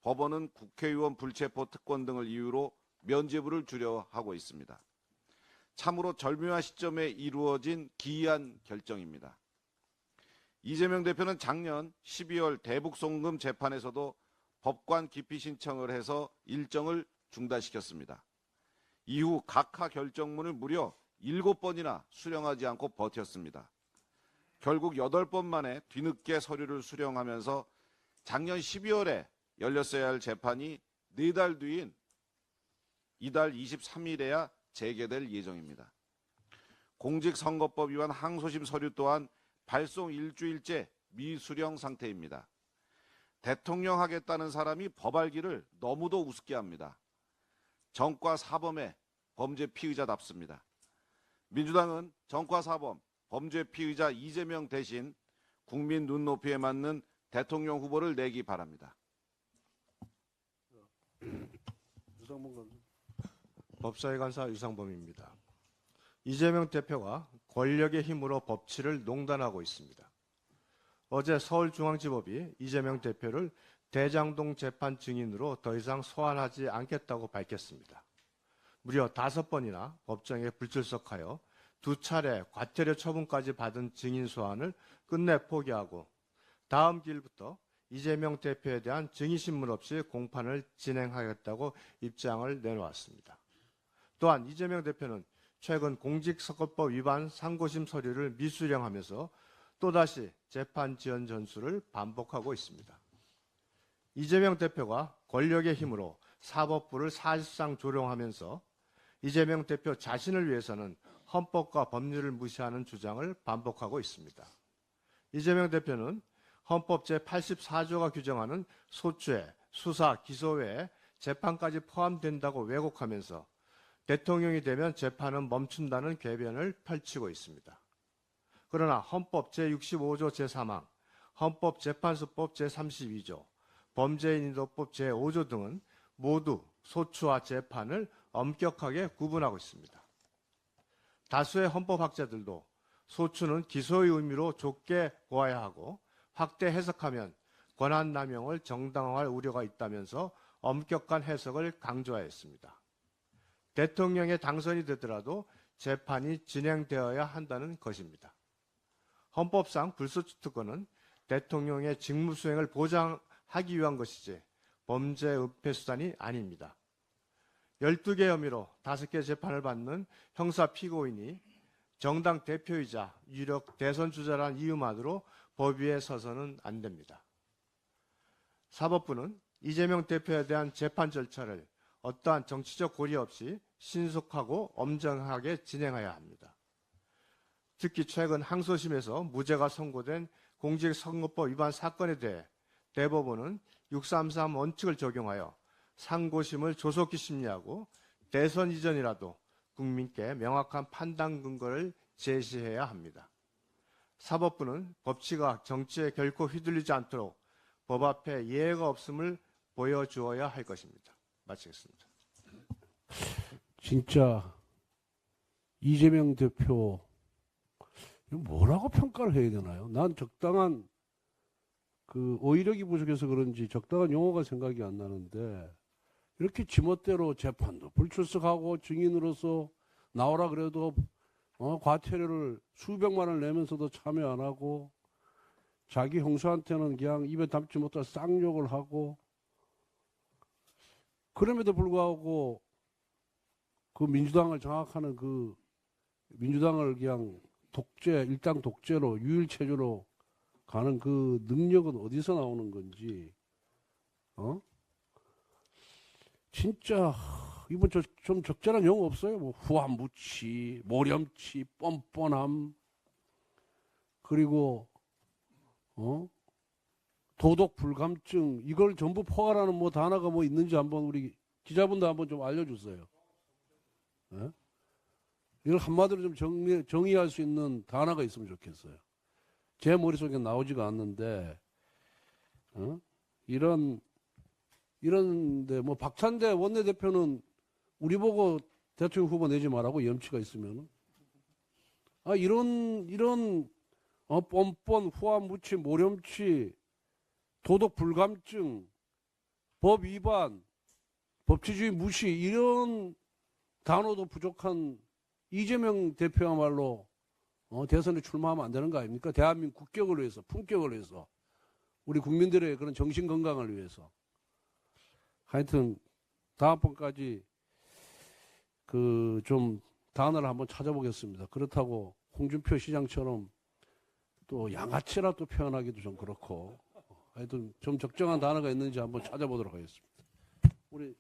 법원은 국회의원 불체포 특권 등을 이유로 면죄부를 주려 하고 있습니다. 참으로 절묘한 시점에 이루어진 기이한 결정입니다. 이재명 대표는 작년 12월 대북송금 재판에서도 법관 기피 신청을 해서 일정을 중단시켰습니다. 이후 각하 결정문을 무려 7번이나 수령하지 않고 버텼습니다. 결국 8번 만에 뒤늦게 서류를 수령하면서 작년 12월에 열렸어야 할 재판이 4달 뒤인 이달 23일에야 재개될 예정입니다. 공직선거법 위반 항소심 서류 또한 발송 일주일째 미수령 상태입니다. 대통령 하겠다는 사람이 법알기를 너무도 우습게 합니다. 정과 사범의 범죄 피의자답습니다. 민주당은 정과 사범, 범죄 피의자 이재명 대신 국민 눈높이에 맞는 대통령 후보를 내기 바랍니다. 법사위 간사 유상범입니다. 이재명 대표가 권력의 힘으로 법치를 농단하고 있습니다. 어제 서울중앙지법이 이재명 대표를 대장동 재판 증인으로 더 이상 소환하지 않겠다고 밝혔습니다. 무려 5번이나 법정에 불출석하여 2차례 과태료 처분까지 받은 증인 소환을 끝내 포기하고 다음 기일부터 이재명 대표에 대한 증인신문 없이 공판을 진행하겠다고 입장을 내놓았습니다. 또한 이재명 대표는 최근 공직선거법 위반 상고심 서류를 미수령하면서 또다시 재판 지연 전술을 반복하고 있습니다. 이재명 대표가 권력의 힘으로 사법부를 사실상 조롱하면서 이재명 대표 자신을 위해서는 헌법과 법률을 무시하는 주장을 반복하고 있습니다. 이재명 대표는 헌법 제84조가 규정하는 소추에 수사, 기소 외에 재판까지 포함된다고 왜곡하면서 대통령이 되면 재판은 멈춘다는 궤변을 펼치고 있습니다. 그러나 헌법 제65조 제3항, 헌법재판소법 제32조, 범죄인인도법 제5조 등은 모두 소추와 재판을 엄격하게 구분하고 있습니다. 다수의 헌법학자들도 소추는 기소의 의미로 좁게 보아야 하고 확대 해석하면 권한남용을 정당화할 우려가 있다면서 엄격한 해석을 강조하였습니다. 대통령의 당선이 되더라도 재판이 진행되어야 한다는 것입니다. 헌법상 불소추 특권은 대통령의 직무수행을 보장하기 위한 것이지 범죄 은폐 수단이 아닙니다. 12개 혐의로 5개 재판을 받는 형사 피고인이 정당 대표이자 유력 대선 주자란 이유만으로 법 위에 서서는 안 됩니다. 사법부는 이재명 대표에 대한 재판 절차를 어떠한 정치적 고려 없이 신속하고 엄정하게 진행해야 합니다. 특히 최근 항소심에서 무죄가 선고된 공직선거법 위반 사건에 대해 대법원은 633 원칙을 적용하여 상고심을 조속히 심리하고 대선 이전이라도 국민께 명확한 판단 근거를 제시해야 합니다. 사법부는 법치가 정치에 결코 휘둘리지 않도록 법 앞에 예외가 없음을 보여주어야 할 것입니다. 마치겠습니다. 진짜 이재명 대표 뭐라고 평가를 해야 되나요? 난 적당한 어휘력이 부족해서 그런지 적당한 용어가 생각이 안 나는데 이렇게 지멋대로 재판도 불출석하고 증인으로서 나오라 그래도 과태료를 수백만 원을 내면서도 참여 안 하고 자기 형수한테는 그냥 입에 담지 못할 쌍욕을 하고 그럼에도 불구하고 그 민주당을 장악하는 그 민주당을 그냥 일당 독재로 유일체제로 가는 그 능력은 어디서 나오는 건지 진짜 이번 좀 적절한 용어 없어요? 뭐 후한무치, 모렴치, 뻔뻔함, 그리고 도덕 불감증, 이걸 전부 포괄하는 뭐 단어가 뭐 있는지 한번 우리 기자분들 한번 좀 알려주세요. 예? 이걸 한마디로 좀 정의할 수 있는 단어가 있으면 좋겠어요. 제 머릿속에 나오지가 않는데, 이런데 뭐 박찬대 원내대표는 우리 보고 대통령 후보 내지 말라고 염치가 있으면은, 이런 뻔뻔, 후한무치, 모렴치, 도덕 불감증, 법 위반, 법치주의 무시, 이런 단어도 부족한 이재명 대표야말로 대선에 출마하면 안 되는 거 아닙니까? 대한민국 국격을 위해서, 품격을 위해서, 우리 국민들의 그런 정신 건강을 위해서. 하여튼 다음번까지 좀 단어를 한번 찾아보겠습니다. 그렇다고 홍준표 시장처럼 또 양아치라 또 표현하기도 좀 그렇고, 하여튼 좀 적정한 단어가 있는지 한번 찾아보도록 하겠습니다. 우리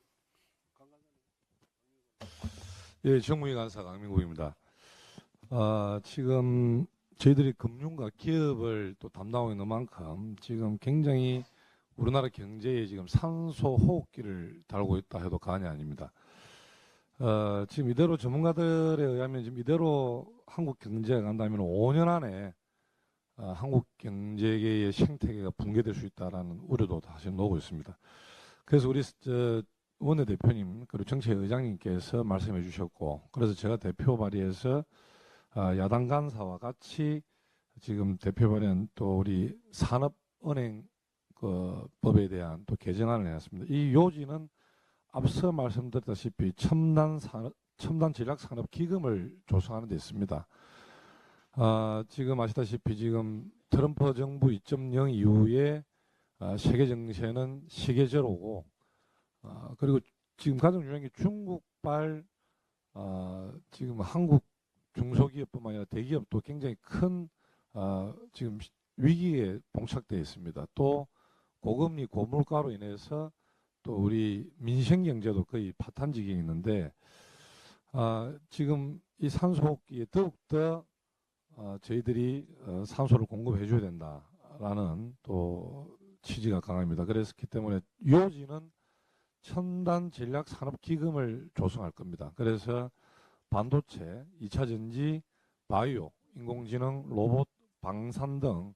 예, 정무위 간사 강민국입니다. 지금 저희들이 금융과 기업을 또 담당하고 있는 만큼 지금 굉장히 우리나라 경제에 지금 산소 호흡기를 달고 있다 해도 과언이 아닙니다. 지금 이대로 전문가들에 의하면 지금 이대로 한국 경제가 간다면 5년 안에 한국 경제계의 생태계가 붕괴될 수 있다라는 우려도 사실 나오고 있습니다. 그래서 우리 원내대표님 그리고 정책의장님께서 말씀해 주셨고, 그래서 제가 대표 발의해서 야당 간사와 같이 지금 대표 발의한 또 우리 산업은행 법에 대한 또 개정안을 내놨습니다. 이 요지는 앞서 말씀드렸다시피 첨단 전략산업기금을 조성하는 데 있습니다. 지금 아시다시피 지금 트럼프 정부 2.0 이후에 세계 정세는 세계 제로고, 그리고 지금 가장 중요한 게 중국발 지금 한국 중소기업뿐만 아니라 대기업도 굉장히 큰 지금 위기에 봉착되어 있습니다. 또 고금리 고물가로 인해서 또 우리 민생 경제도 거의 파탄 지경에 있는데, 지금 이 산소호흡기에 더욱더 저희들이 산소를 공급해 줘야 된다라는 또 취지가 강합니다. 그랬기 때문에 요지는 첨단 전략 산업 기금을 조성할 겁니다. 그래서 반도체, 2차 전지, 바이오, 인공지능, 로봇, 방산 등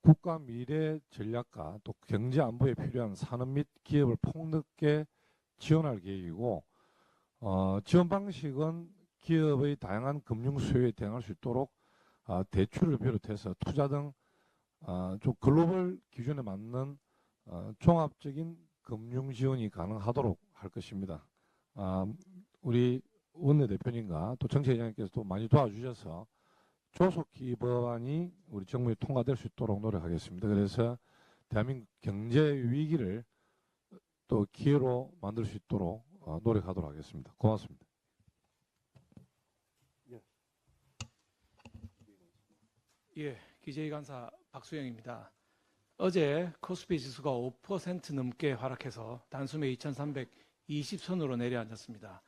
국가 미래 전략과 또 경제 안보에 필요한 산업 및 기업을 폭넓게 지원할 계획이고, 지원 방식은 기업의 다양한 금융 수요에 대응할 수 있도록 대출을 비롯해서 투자 등 좀 글로벌 기준에 맞는 종합적인 금융 지원이 가능하도록 할 것입니다. 우리 원내대표님과 또 정책위원장님께서 또 많이 도와주셔서 조속히 법안이 우리 정부에 통과될 수 있도록 노력하겠습니다. 그래서 대한민국 경제 위기를 또 기회로 만들 수 있도록 노력하도록 하겠습니다. 고맙습니다. 예, 기재위 간사 박수영입니다. 어제 코스피 지수가 5% 넘게 하락해서 단숨에 2320선으로 내려앉았습니다.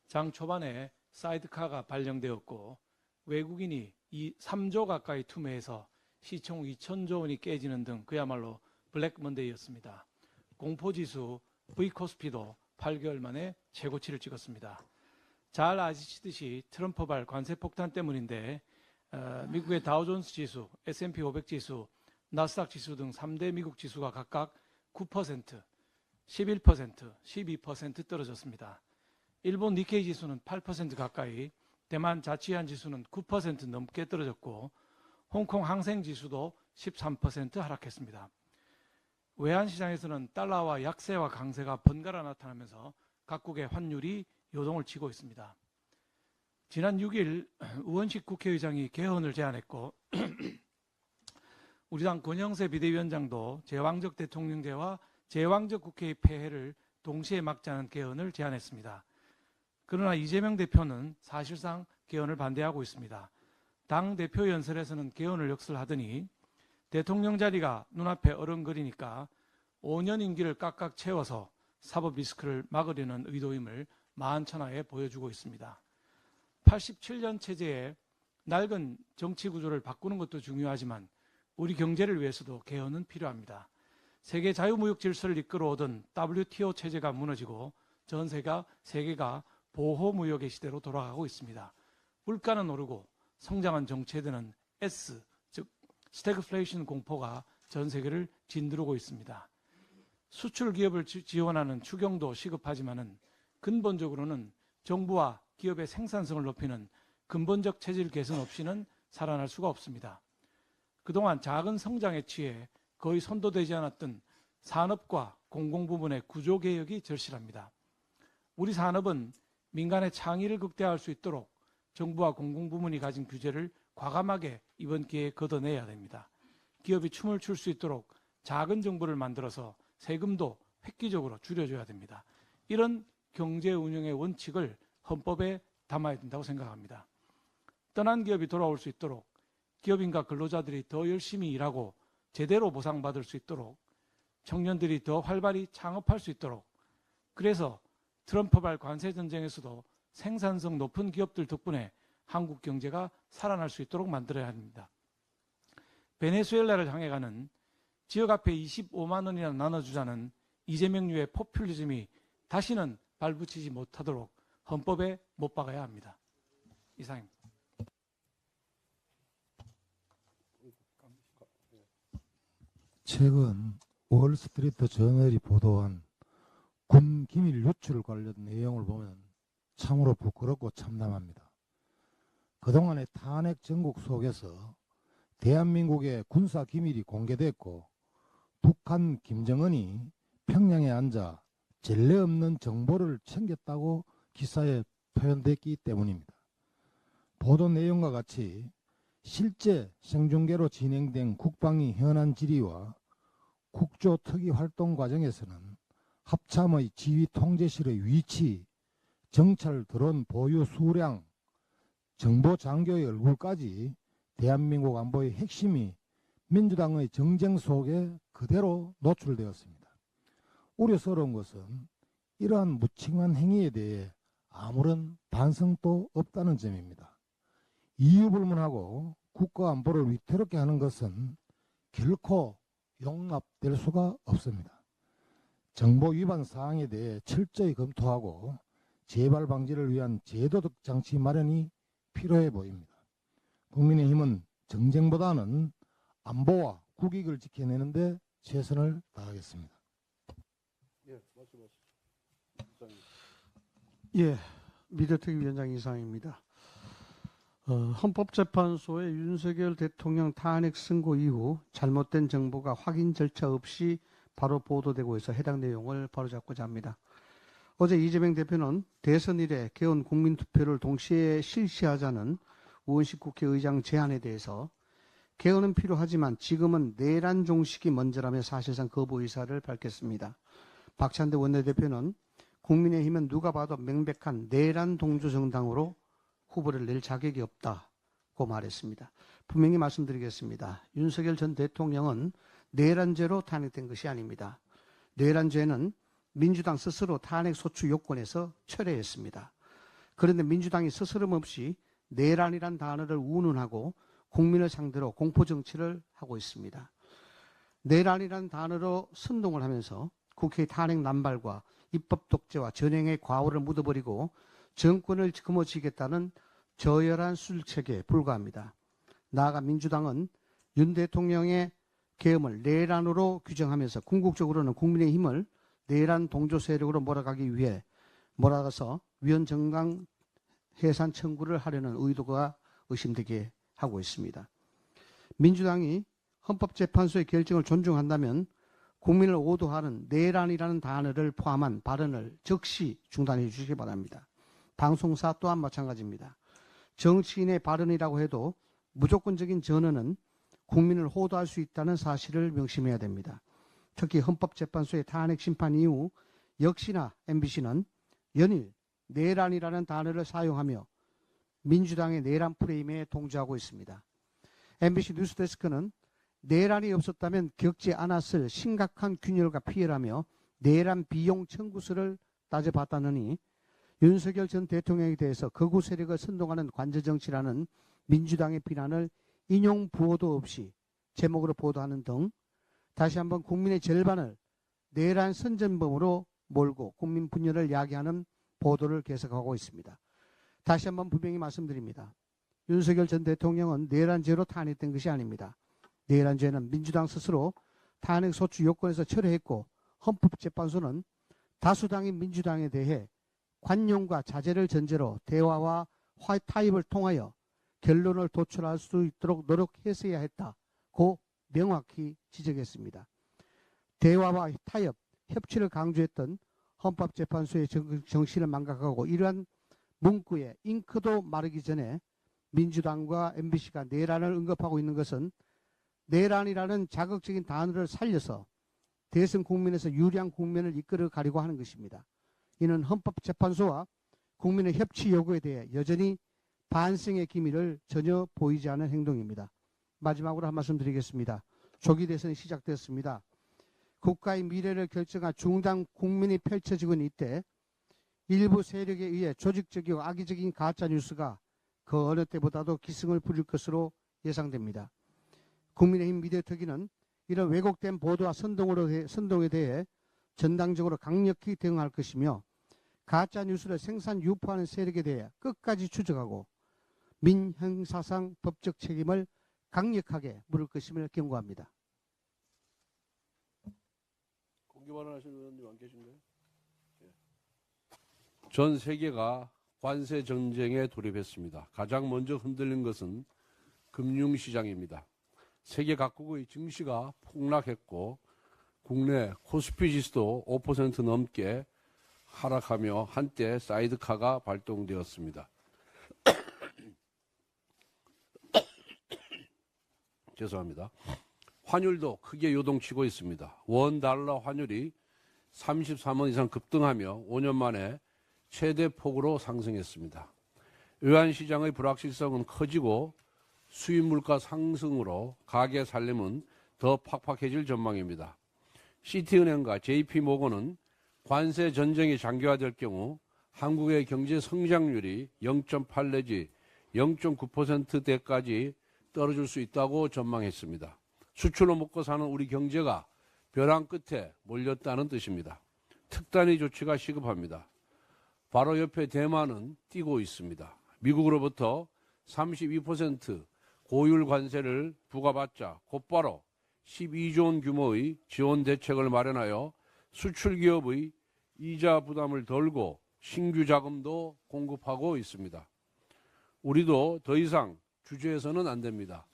장 초반에 사이드카가 발령되었고 외국인이 3조 가까이 투매해서 시총 2천조 원이 깨지는 등 그야말로 블랙 먼데이였습니다. 공포지수 V코스피도 8개월 만에 최고치를 찍었습니다. 잘 아시듯이 트럼프발 관세 폭탄 때문인데 미국의 다우존스 지수, S&P 500 지수, 나스닥 지수 등 3대 미국 지수가 각각 9%, 11%, 12% 떨어졌습니다. 일본 니케이 지수는 8% 가까이, 대만 자치안 지수는 9% 넘게 떨어졌고 홍콩 항생 지수도 13% 하락했습니다. 외환시장에서는 달러와 약세와 강세가 번갈아 나타나면서 각국의 환율이 요동을 치고 있습니다. 지난 6일 우원식 국회의장이 개헌을 제안했고 우리 당 권영세 비대위원장도 제왕적 대통령제와 제왕적 국회의 폐해를 동시에 막자는 개헌을 제안했습니다. 그러나 이재명 대표는 사실상 개헌을 반대하고 있습니다. 당 대표 연설에서는 개헌을 역설하더니 대통령 자리가 눈앞에 어른거리니까 5년 임기를 깍깍 채워서 사법 리스크를 막으려는 의도임을 만천하에 보여주고 있습니다. 87년 체제의 낡은 정치 구조를 바꾸는 것도 중요하지만 우리 경제를 위해서도 개헌은 필요합니다. 세계 자유무역 질서를 이끌어오던 WTO 체제가 무너지고 전 세계가 보호무역의 시대로 돌아가고 있습니다. 물가는 오르고 성장한 정체되는 S, 즉 스태그플레이션 공포가 전 세계를 진두르고 있습니다. 수출 기업을 지원하는 추경도 시급하지만은 근본적으로는 정부와 기업의 생산성을 높이는 근본적 체질 개선 없이는 살아날 수가 없습니다. 그동안 작은 성장에 취해 거의 손도 대지 않았던 산업과 공공부문의 구조개혁이 절실합니다. 우리 산업은 민간의 창의를 극대화할 수 있도록 정부와 공공부문이 가진 규제를 과감하게 이번 기회에 걷어내야 됩니다. 기업이 춤을 출 수 있도록 작은 정부를 만들어서 세금도 획기적으로 줄여줘야 됩니다. 이런 경제 운영의 원칙을 헌법에 담아야 된다고 생각합니다. 떠난 기업이 돌아올 수 있도록 기업인과 근로자들이 더 열심히 일하고 제대로 보상받을 수 있도록 청년들이 더 활발히 창업할 수 있도록 그래서 트럼프발 관세 전쟁에서도 생산성 높은 기업들 덕분에 한국 경제가 살아날 수 있도록 만들어야 합니다. 베네수엘라를 향해 가는 지역 앞에 25만 원이나 나눠주자는 이재명류의 포퓰리즘이 다시는 발붙이지 못하도록 헌법에 못 박아야 합니다. 이상입니다. 최근 월스트리트 저널이 보도한 군 기밀 유출 관련 내용을 보면 참으로 부끄럽고 참담합니다. 그동안의 탄핵 전국 속에서 대한민국의 군사 기밀이 공개됐고 북한 김정은이 평양에 앉아 전례 없는 정보를 챙겼다고 기사에 표현됐기 때문입니다. 보도 내용과 같이 실제 생중계로 진행된 국방위 현안 질의와 국조특위 활동 과정에서는 합참의 지휘 통제실의 위치, 정찰 드론 보유 수량, 정보 장교의 얼굴까지 대한민국 안보의 핵심이 민주당의 정쟁 속에 그대로 노출되었습니다. 우려스러운 것은 이러한 무책임한 행위에 대해 아무런 반성도 없다는 점입니다. 이유불문하고 국가안보를 위태롭게 하는 것은 결코 용납될 수가 없습니다. 정보 위반 사항에 대해 철저히 검토하고 재발 방지를 위한 제도적 장치 마련이 필요해 보입니다. 국민의힘은 정쟁보다는 안보와 국익을 지켜내는 데 최선을 다하겠습니다. 예, 미대택 위원장 이상입니다. 헌법재판소의 윤석열 대통령 탄핵 선고 이후 잘못된 정보가 확인 절차 없이 바로 보도되고 있어 해당 내용을 바로잡고자 합니다. 어제 이재명 대표는 대선 이래 개헌 국민투표를 동시에 실시하자는 우원식 국회의장 제안에 대해서 개헌은 필요하지만 지금은 내란 종식이 먼저라며 사실상 거부 의사를 밝혔습니다. 박찬대 원내대표는 국민의힘은 누가 봐도 명백한 내란 동조 정당으로 후보를 낼 자격이 없다고 말했습니다. 분명히 말씀드리겠습니다. 윤석열 전 대통령은 내란죄로 탄핵된 것이 아닙니다. 내란죄는 민주당 스스로 탄핵 소추 요건에서 철회했습니다. 그런데 민주당이 스스럼 없이 내란이란 단어를 운운하고 국민을 상대로 공포정치를 하고 있습니다. 내란이란 단어로 선동을 하면서 국회의 탄핵 남발과 입법 독재와 전행의 과오를 묻어버리고 정권을 거머쥐겠다는 저열한 술책에 불과합니다. 나아가 민주당은 윤 대통령의 계엄을 내란으로 규정하면서 궁극적으로는 국민의힘을 내란 동조 세력으로 몰아가기 위해 몰아가서 위헌정당 해산 청구를 하려는 의도가 의심되게 하고 있습니다. 민주당이 헌법재판소의 결정을 존중한다면 국민을 오도하는 내란이라는 단어를 포함한 발언을 즉시 중단해 주시기 바랍니다. 방송사 또한 마찬가지입니다. 정치인의 발언이라고 해도 무조건적인 전언은 국민을 호도할 수 있다는 사실을 명심해야 됩니다. 특히 헌법재판소의 탄핵 심판 이후 역시나 MBC는 연일 내란이라는 단어를 사용하며 민주당의 내란 프레임에 동조하고 있습니다. MBC 뉴스데스크는 내란이 없었다면 겪지 않았을 심각한 균열과 피해라며 내란 비용 청구서를 따져봤다느니 윤석열 전 대통령에 대해서 극우 세력을 선동하는 관저정치라는 민주당의 비난을 인용 부호도 없이 제목으로 보도하는 등 다시 한번 국민의 절반을 내란 선전범으로 몰고 국민 분열을 야기하는 보도를 계속하고 있습니다. 다시 한번 분명히 말씀드립니다. 윤석열 전 대통령은 내란죄로 탄핵된 것이 아닙니다. 내란죄는 민주당 스스로 탄핵 소추 요건에서 철회했고 헌법재판소는 다수당인 민주당에 대해 관용과 자제를 전제로 대화와 타협을 통하여 결론을 도출할 수 있도록 노력했어야 했다고 명확히 지적했습니다. 대화와 타협, 협치를 강조했던 헌법재판소의 정신을 망각하고 이러한 문구에 잉크도 마르기 전에 민주당과 MBC가 내란을 언급하고 있는 것은 내란이라는 자극적인 단어를 살려서 대선 국면에서 유리한 국면을 이끌어 가려고 하는 것입니다. 이는 헌법재판소와 국민의 협치 요구에 대해 여전히 반성의 기미를 전혀 보이지 않은 행동입니다. 마지막으로 한 말씀 드리겠습니다. 조기 대선이 시작되었습니다. 국가의 미래를 결정할 중단 국민이 펼쳐지고 있는 이때 일부 세력에 의해 조직적이고 악의적인 가짜뉴스가 그 어느 때보다도 기승을 부릴 것으로 예상됩니다. 국민의힘 미래특위는 이런 왜곡된 보도와 선동에 대해 전당적으로 강력히 대응할 것이며 가짜뉴스를 생산 유포하는 세력에 대해 끝까지 추적하고 민형사상 법적 책임을 강력하게 물을 것임을 경고합니다. 공개 발언하시는 의원님 안 계신가요? 전 세계가 관세 전쟁에 돌입했습니다. 가장 먼저 흔들린 것은 금융시장입니다. 세계 각국의 증시가 폭락했고 국내 코스피 지수도 5% 넘게 하락하며 한때 사이드카가 발동되었습니다. 죄송합니다. 환율도 크게 요동치고 있습니다. 원 달러 환율이 33원 이상 급등하며 5년 만에 최대 폭으로 상승했습니다. 외환시장의 불확실성은 커지고 수입 물가 상승으로 가계 살림은 더 팍팍해질 전망입니다. 시티은행과 JP모건은 관세 전쟁이 장기화될 경우 한국의 경제 성장률이 0.8 내지 0.9%대까지 떨어질 수 있다고 전망했습니다. 수출로 먹고 사는 우리 경제가 벼랑 끝에 몰렸다는 뜻입니다. 특단의 조치가 시급합니다. 바로 옆에 대만은 뛰고 있습니다. 미국으로부터 32% 고율 관세를 부과받자 곧바로 12조 원 규모의 지원 대책을 마련하여 수출 기업의 이자 부담을 덜고 신규 자금도 공급하고 있습니다. 우리도 더 이상 주저해서는 안 됩니다.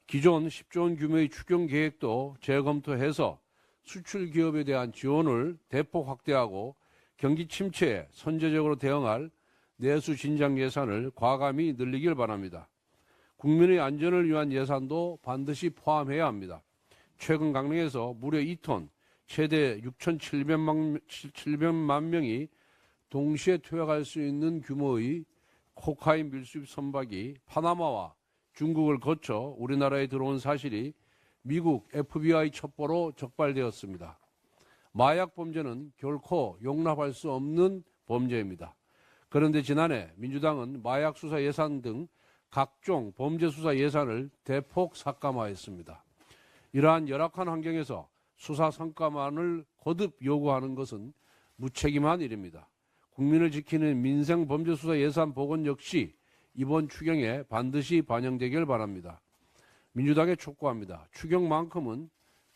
기존 10조 원 규모의 추경 계획도 재검토해서 수출 기업에 대한 지원을 대폭 확대하고 경기 침체에 선제적으로 대응할 내수 진작 예산을 과감히 늘리길 바랍니다. 국민의 안전을 위한 예산도 반드시 포함해야 합니다. 최근 강릉에서 무려 2톤, 최대 6,700만 명이 동시에 투약할 수 있는 규모의 코카인 밀수입 선박이 파나마와 중국을 거쳐 우리나라에 들어온 사실이 미국 FBI 첩보로 적발되었습니다. 마약 범죄는 결코 용납할 수 없는 범죄입니다. 그런데 지난해 민주당은 마약 수사 예산 등 각종 범죄 수사 예산을 대폭 삭감하였습니다. 이러한 열악한 환경에서 수사 성과만을 거듭 요구하는 것은 무책임한 일입니다. 국민을 지키는 민생 범죄 수사 예산 복원 역시 이번 추경에 반드시 반영되길 바랍니다. 민주당에 촉구합니다. 추경만큼은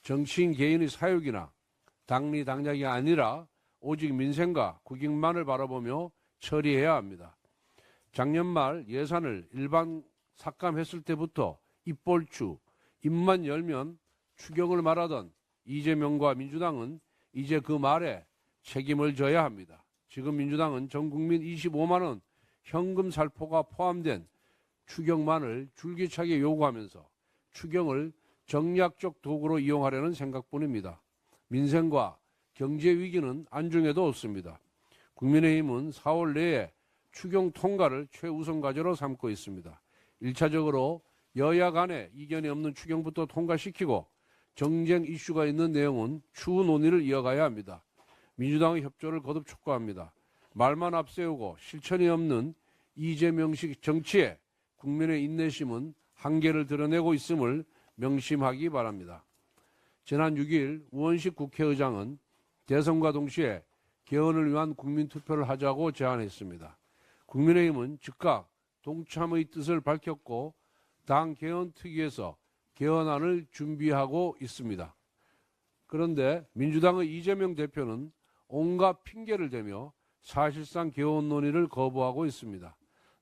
정치인 개인의 사욕이나 당리 당략이 아니라 오직 민생과 국익만을 바라보며 처리해야 합니다. 작년 말 예산을 일반 삭감했을 때부터 입벌추, 입만 열면 추경을 말하던 이재명과 민주당은 이제 그 말에 책임을 져야 합니다. 지금 민주당은 전 국민 25만 원 현금 살포가 포함된 추경만을 줄기차게 요구하면서 추경을 정략적 도구로 이용하려는 생각뿐입니다. 민생과 경제 위기는 안중에도 없습니다. 국민의힘은 4월 내에 추경 통과를 최우선 과제로 삼고 있습니다. 1차적으로 여야 간에 이견이 없는 추경부터 통과시키고 정쟁 이슈가 있는 내용은 추후 논의를 이어가야 합니다. 민주당의 협조를 거듭 촉구합니다. 말만 앞세우고 실천이 없는 이재명식 정치에 국민의 인내심은 한계를 드러내고 있음을 명심하기 바랍니다. 지난 6일 우원식 국회의장은 대선과 동시에 개헌을 위한 국민투표를 하자고 제안했습니다. 국민의힘은 즉각 동참의 뜻을 밝혔고 당 개헌특위에서 개헌안을 준비하고 있습니다. 그런데 민주당의 이재명 대표는 온갖 핑계를 대며 사실상 개헌 논의를 거부하고 있습니다.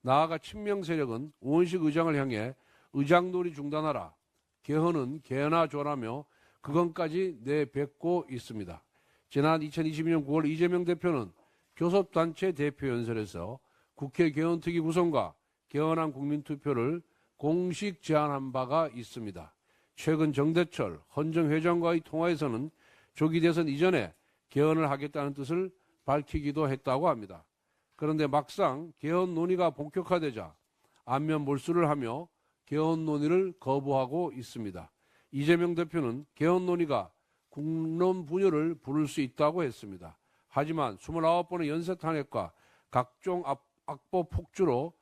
나아가 친명 세력은 우원식 의장을 향해 의장놀이 중단하라, 개헌은 개헌아 줘라며 그건까지 내뱉고 있습니다. 지난 2022년 9월 이재명 대표는 교섭단체 대표연설에서 국회 개헌특위 구성과 개헌안 국민투표를 공식 제안한 바가 있습니다. 최근 정대철 헌정 회장과의 통화에서는 조기 대선 이전에 개헌을 하겠다는 뜻을 밝히기도 했다고 합니다. 그런데 막상 개헌 논의가 본격화되자 안면 몰수를 하며 개헌 논의를 거부하고 있습니다. 이재명 대표는 개헌 논의가 국론 분열을 부를 수 있다고 했습니다. 하지만 29번의 연쇄 탄핵과 각종 악보 폭주로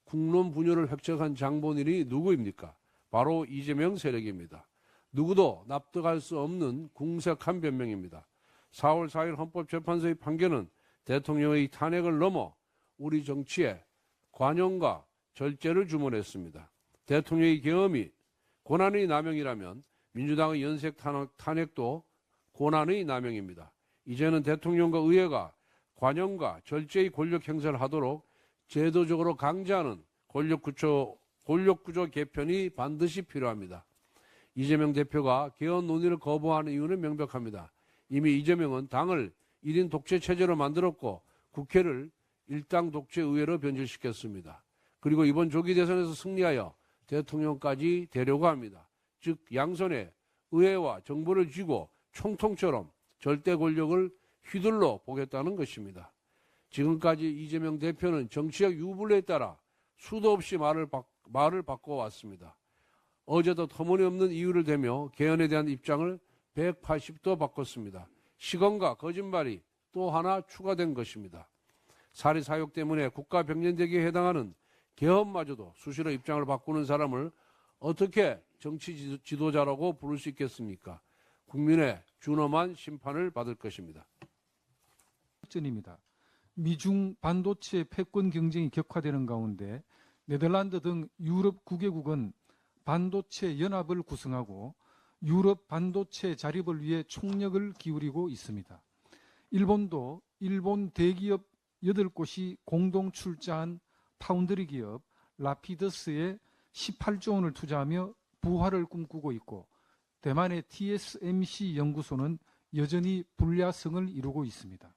국론 분열을 획책한 장본인이 누구입니까? 바로 이재명 세력입니다. 누구도 납득할 수 없는 궁색한 변명입니다. 4월 4일 헌법재판소의 판결은 대통령의 탄핵을 넘어 우리 정치에 관용과 절제를 주문했습니다. 대통령의 계엄이 권한의 남용이라면 민주당의 연쇄 탄핵도 권한의 남용입니다. 이제는 대통령과 의회가 관용과 절제의 권력 행사를 하도록 제도적으로 강제하는 권력구조 개편이 반드시 필요합니다. 이재명 대표가 개헌 논의를 거부하는 이유는 명백합니다. 이미 이재명은 당을 1인 독재 체제로 만들었고 국회를 일당 독재 의회로 변질시켰습니다. 그리고 이번 조기 대선에서 승리하여 대통령까지 되려고 합니다. 즉 양손에 의회와 정부를 쥐고 총통처럼 절대 권력을 휘둘러 보겠다는 것입니다. 지금까지 이재명 대표는 정치적 유불리에 따라 수도 없이 말을 바꿔왔습니다. 어제도 터무니없는 이유를 대며 개헌에 대한 입장을 180도 바꿨습니다. 시건과 거짓말이 또 하나 추가된 것입니다. 사리 사욕 때문에 국가 병련대기에 해당하는 개헌마저도 수시로 입장을 바꾸는 사람을 어떻게 정치 지도자라고 부를 수 있겠습니까? 국민의 준엄한 심판을 받을 것입니다. 전입니다. 미중 반도체 패권 경쟁이 격화되는 가운데 네덜란드 등 유럽 9개국은 반도체 연합을 구성하고 유럽 반도체 자립을 위해 총력을 기울이고 있습니다. 일본도 일본 대기업 8곳이 공동 출자한 파운드리 기업 라피더스에 18조 원을 투자하며 부활을 꿈꾸고 있고 대만의 TSMC 연구소는 여전히 불야성을 이루고 있습니다.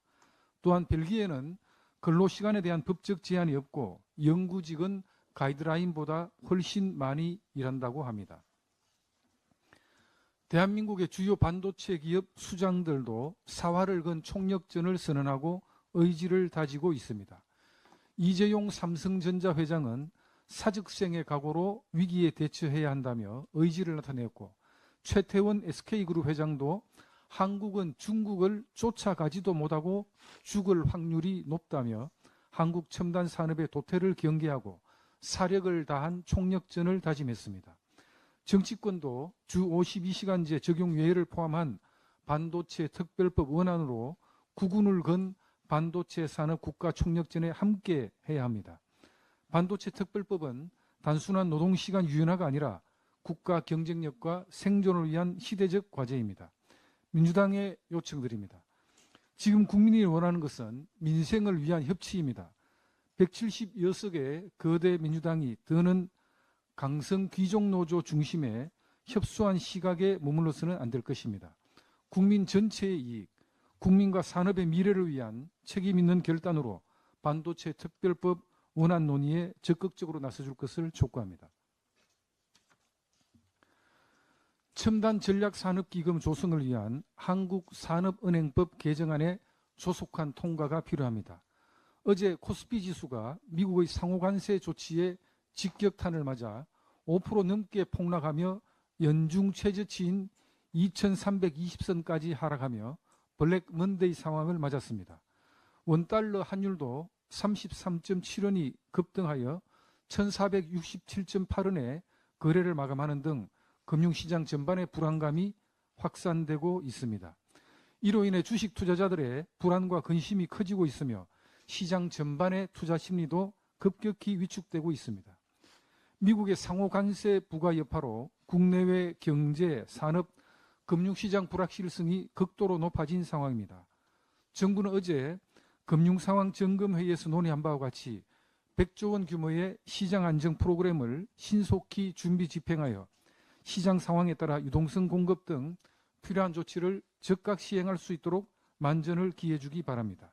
또한 벨기에는 근로시간에 대한 법적 제한이 없고 연구직은 가이드라인보다 훨씬 많이 일한다고 합니다. 대한민국의 주요 반도체 기업 수장들도 사활을 건 총력전을 선언하고 의지를 다지고 있습니다. 이재용 삼성전자 회장은 사직생의 각오로 위기에 대처해야 한다며 의지를 나타냈고 최태원 SK그룹 회장도 한국은 중국을 쫓아가지도 못하고 죽을 확률이 높다며 한국 첨단 산업의 도태를 경계하고 사력을 다한 총력전을 다짐했습니다. 정치권도 주 52시간제 적용 예외를 포함한 반도체 특별법 원안으로 구군을 건 반도체 산업 국가 총력전에 함께 해야 합니다. 반도체 특별법은 단순한 노동시간 유연화가 아니라 국가 경쟁력과 생존을 위한 시대적 과제입니다. 민주당에 요청드립니다. 지금 국민이 원하는 것은 민생을 위한 협치입니다. 170여석의 거대 민주당이 더는 강성 귀족노조 중심의 협소한 시각에 머물러서는 안 될 것입니다. 국민 전체의 이익, 국민과 산업의 미래를 위한 책임 있는 결단으로 반도체 특별법 원안 논의에 적극적으로 나서줄 것을 촉구합니다. 첨단 전략산업기금 조성을 위한 한국산업은행법 개정안의 조속한 통과가 필요합니다. 어제 코스피 지수가 미국의 상호관세 조치에 직격탄을 맞아 5% 넘게 폭락하며 연중 최저치인 2320선까지 하락하며 블랙 먼데이 상황을 맞았습니다. 원달러 환율도 33.7원이 급등하여 1467.8원에 거래를 마감하는 등 금융시장 전반의 불안감이 확산되고 있습니다. 이로 인해 주식 투자자들의 불안과 근심이 커지고 있으며 시장 전반의 투자 심리도 급격히 위축되고 있습니다. 미국의 상호 관세 부과 여파로 국내외 경제, 산업, 금융시장 불확실성이 극도로 높아진 상황입니다. 정부는 어제 금융상황점검회의에서 논의한 바와 같이 100조 원 규모의 시장 안정 프로그램을 신속히 준비 집행하여 시장 상황에 따라 유동성 공급 등 필요한 조치를 즉각 시행할 수 있도록 만전을 기해 주기 바랍니다.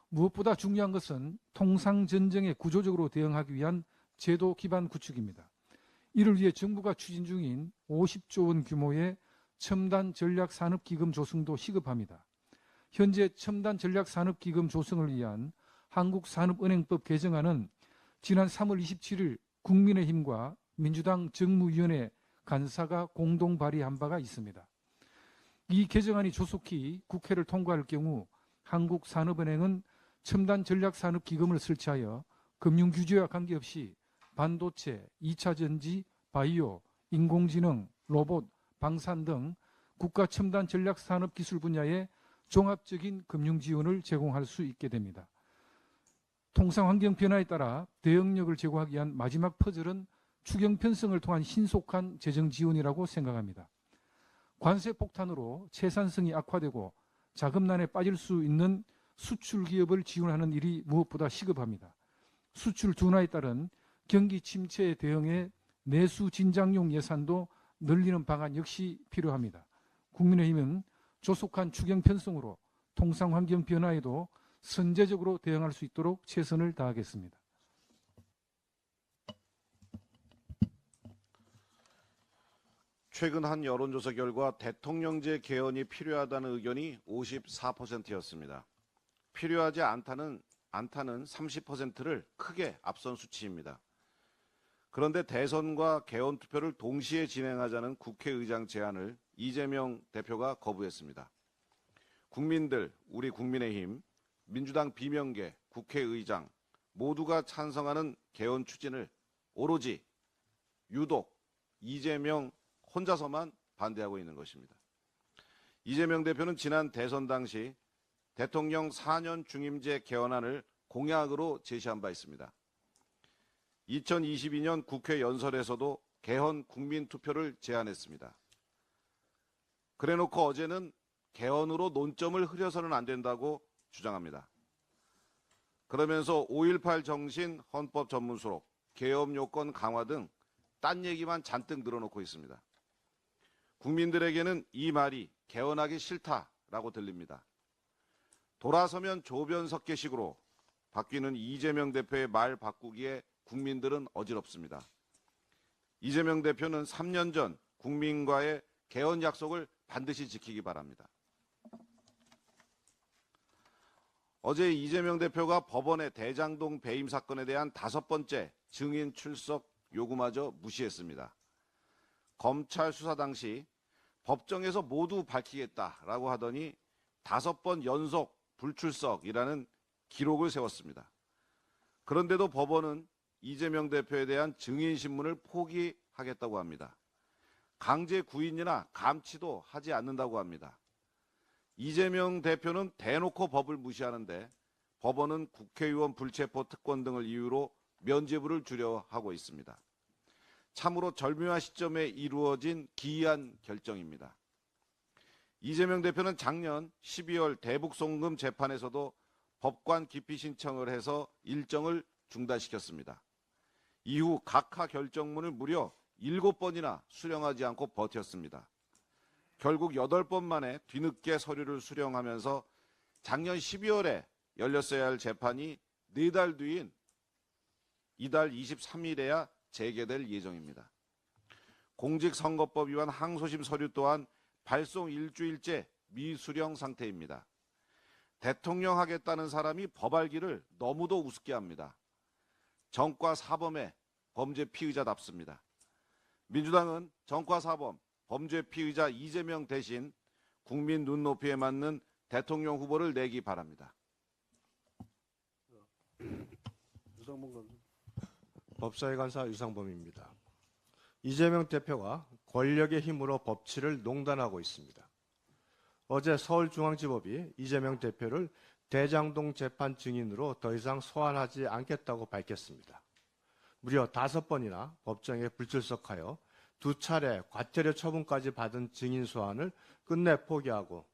무엇보다 중요한 것은 통상전쟁에 구조적으로 대응하기 위한 제도 기반 구축입니다. 이를 위해 정부가 추진 중인 50조 원 규모의 첨단 전략산업기금 조성도 시급합니다. 현재 첨단 전략산업기금 조성을 위한 한국산업은행법 개정안은 지난 3월 27일 국민의힘과 민주당 정무위원회 간사가 공동 발의한 바가 있습니다. 이 개정안이 조속히 국회를 통과할 경우 한국산업은행은 첨단 전략산업기금을 설치하여 금융규제와 관계없이 반도체, 2차전지, 바이오, 인공지능, 로봇, 방산 등 국가 첨단 전략산업 기술 분야의 종합적인 금융 지원을 제공할 수 있게 됩니다. 통상 환경 변화에 따라 대응력을 제고하기 위한 마지막 퍼즐은 추경 편성을 통한 신속한 재정 지원이라고 생각합니다. 관세 폭탄으로 채산성이 악화되고 자금난에 빠질 수 있는 수출 기업을 지원하는 일이 무엇보다 시급합니다. 수출 둔화에 따른 경기 침체에 대응해 내수 진작용 예산도 늘리는 방안 역시 필요합니다. 국민의힘은 조속한 추경 편성으로 통상 환경 변화에도 선제적으로 대응할 수 있도록 최선을 다하겠습니다. 최근 한 여론조사 결과 대통령제 개헌이 필요하다는 의견이 54%였습니다. 필요하지 않다는 30%를 크게 앞선 수치입니다. 그런데 대선과 개헌 투표를 동시에 진행하자는 국회의장 제안을 이재명 대표가 거부했습니다. 국민들, 우리 국민의힘, 민주당 비명계, 국회의장 모두가 찬성하는 개헌 추진을 오로지 유독 이재명 혼자서만 반대하고 있는 것입니다. 이재명 대표는 지난 대선 당시 대통령 4년 중임제 개헌안을 공약으로 제시한 바 있습니다. 2022년 국회 연설에서도 개헌 국민투표를 제안했습니다. 그래놓고 어제는 개헌으로 논점을 흐려서는 안 된다고 주장합니다. 그러면서 5.18 정신 헌법 전문 수록, 계엄 요건 강화 등 딴 얘기만 잔뜩 늘어놓고 있습니다. 국민들에게는 이 말이 개헌하기 싫다라고 들립니다. 돌아서면 조변석계식으로 바뀌는 이재명 대표의 말 바꾸기에 국민들은 어지럽습니다. 이재명 대표는 3년 전 국민과의 개헌 약속을 반드시 지키기 바랍니다. 어제 이재명 대표가 법원의 대장동 배임 사건에 대한 5번째 증인 출석 요구마저 무시했습니다. 검찰 수사 당시 법정에서 모두 밝히겠다라고 하더니 5번 연속 불출석이라는 기록을 세웠습니다. 그런데도 법원은 이재명 대표에 대한 증인 신문을 포기하겠다고 합니다. 강제 구인이나 감치도 하지 않는다고 합니다. 이재명 대표는 대놓고 법을 무시하는데 법원은 국회의원 불체포 특권 등을 이유로 면죄부를 주려 하고 있습니다. 참으로 절묘한 시점에 이루어진 기이한 결정입니다. 이재명 대표는 작년 12월 대북송금 재판에서도 법관 기피 신청을 해서 일정을 중단시켰습니다. 이후 각하 결정문을 무려 7번이나 수령하지 않고 버텼습니다. 결국 8번 만에 뒤늦게 서류를 수령하면서 작년 12월에 열렸어야 할 재판이 4달 뒤인 이달 23일에야 재개될 예정입니다. 공직선거법 위반 항소심 서류 또한 발송 일주일째 미수령 상태입니다. 대통령 하겠다는 사람이 법 알기를 너무도 우습게 합니다. 정과 사범의 범죄 피의자답습니다. 민주당은 정과 사범, 범죄 피의자 이재명 대신 국민 눈높이에 맞는 대통령 후보를 내기 바랍니다. 법사위 간사 유상범입니다. 이재명 대표가 권력의 힘으로 법치를 농단하고 있습니다. 어제 서울중앙지법이 이재명 대표를 대장동 재판 증인으로 더 이상 소환하지 않겠다고 밝혔습니다. 무려 5번이나 법정에 불출석하여 2차례 과태료 처분까지 받은 증인 소환을 끝내 포기하고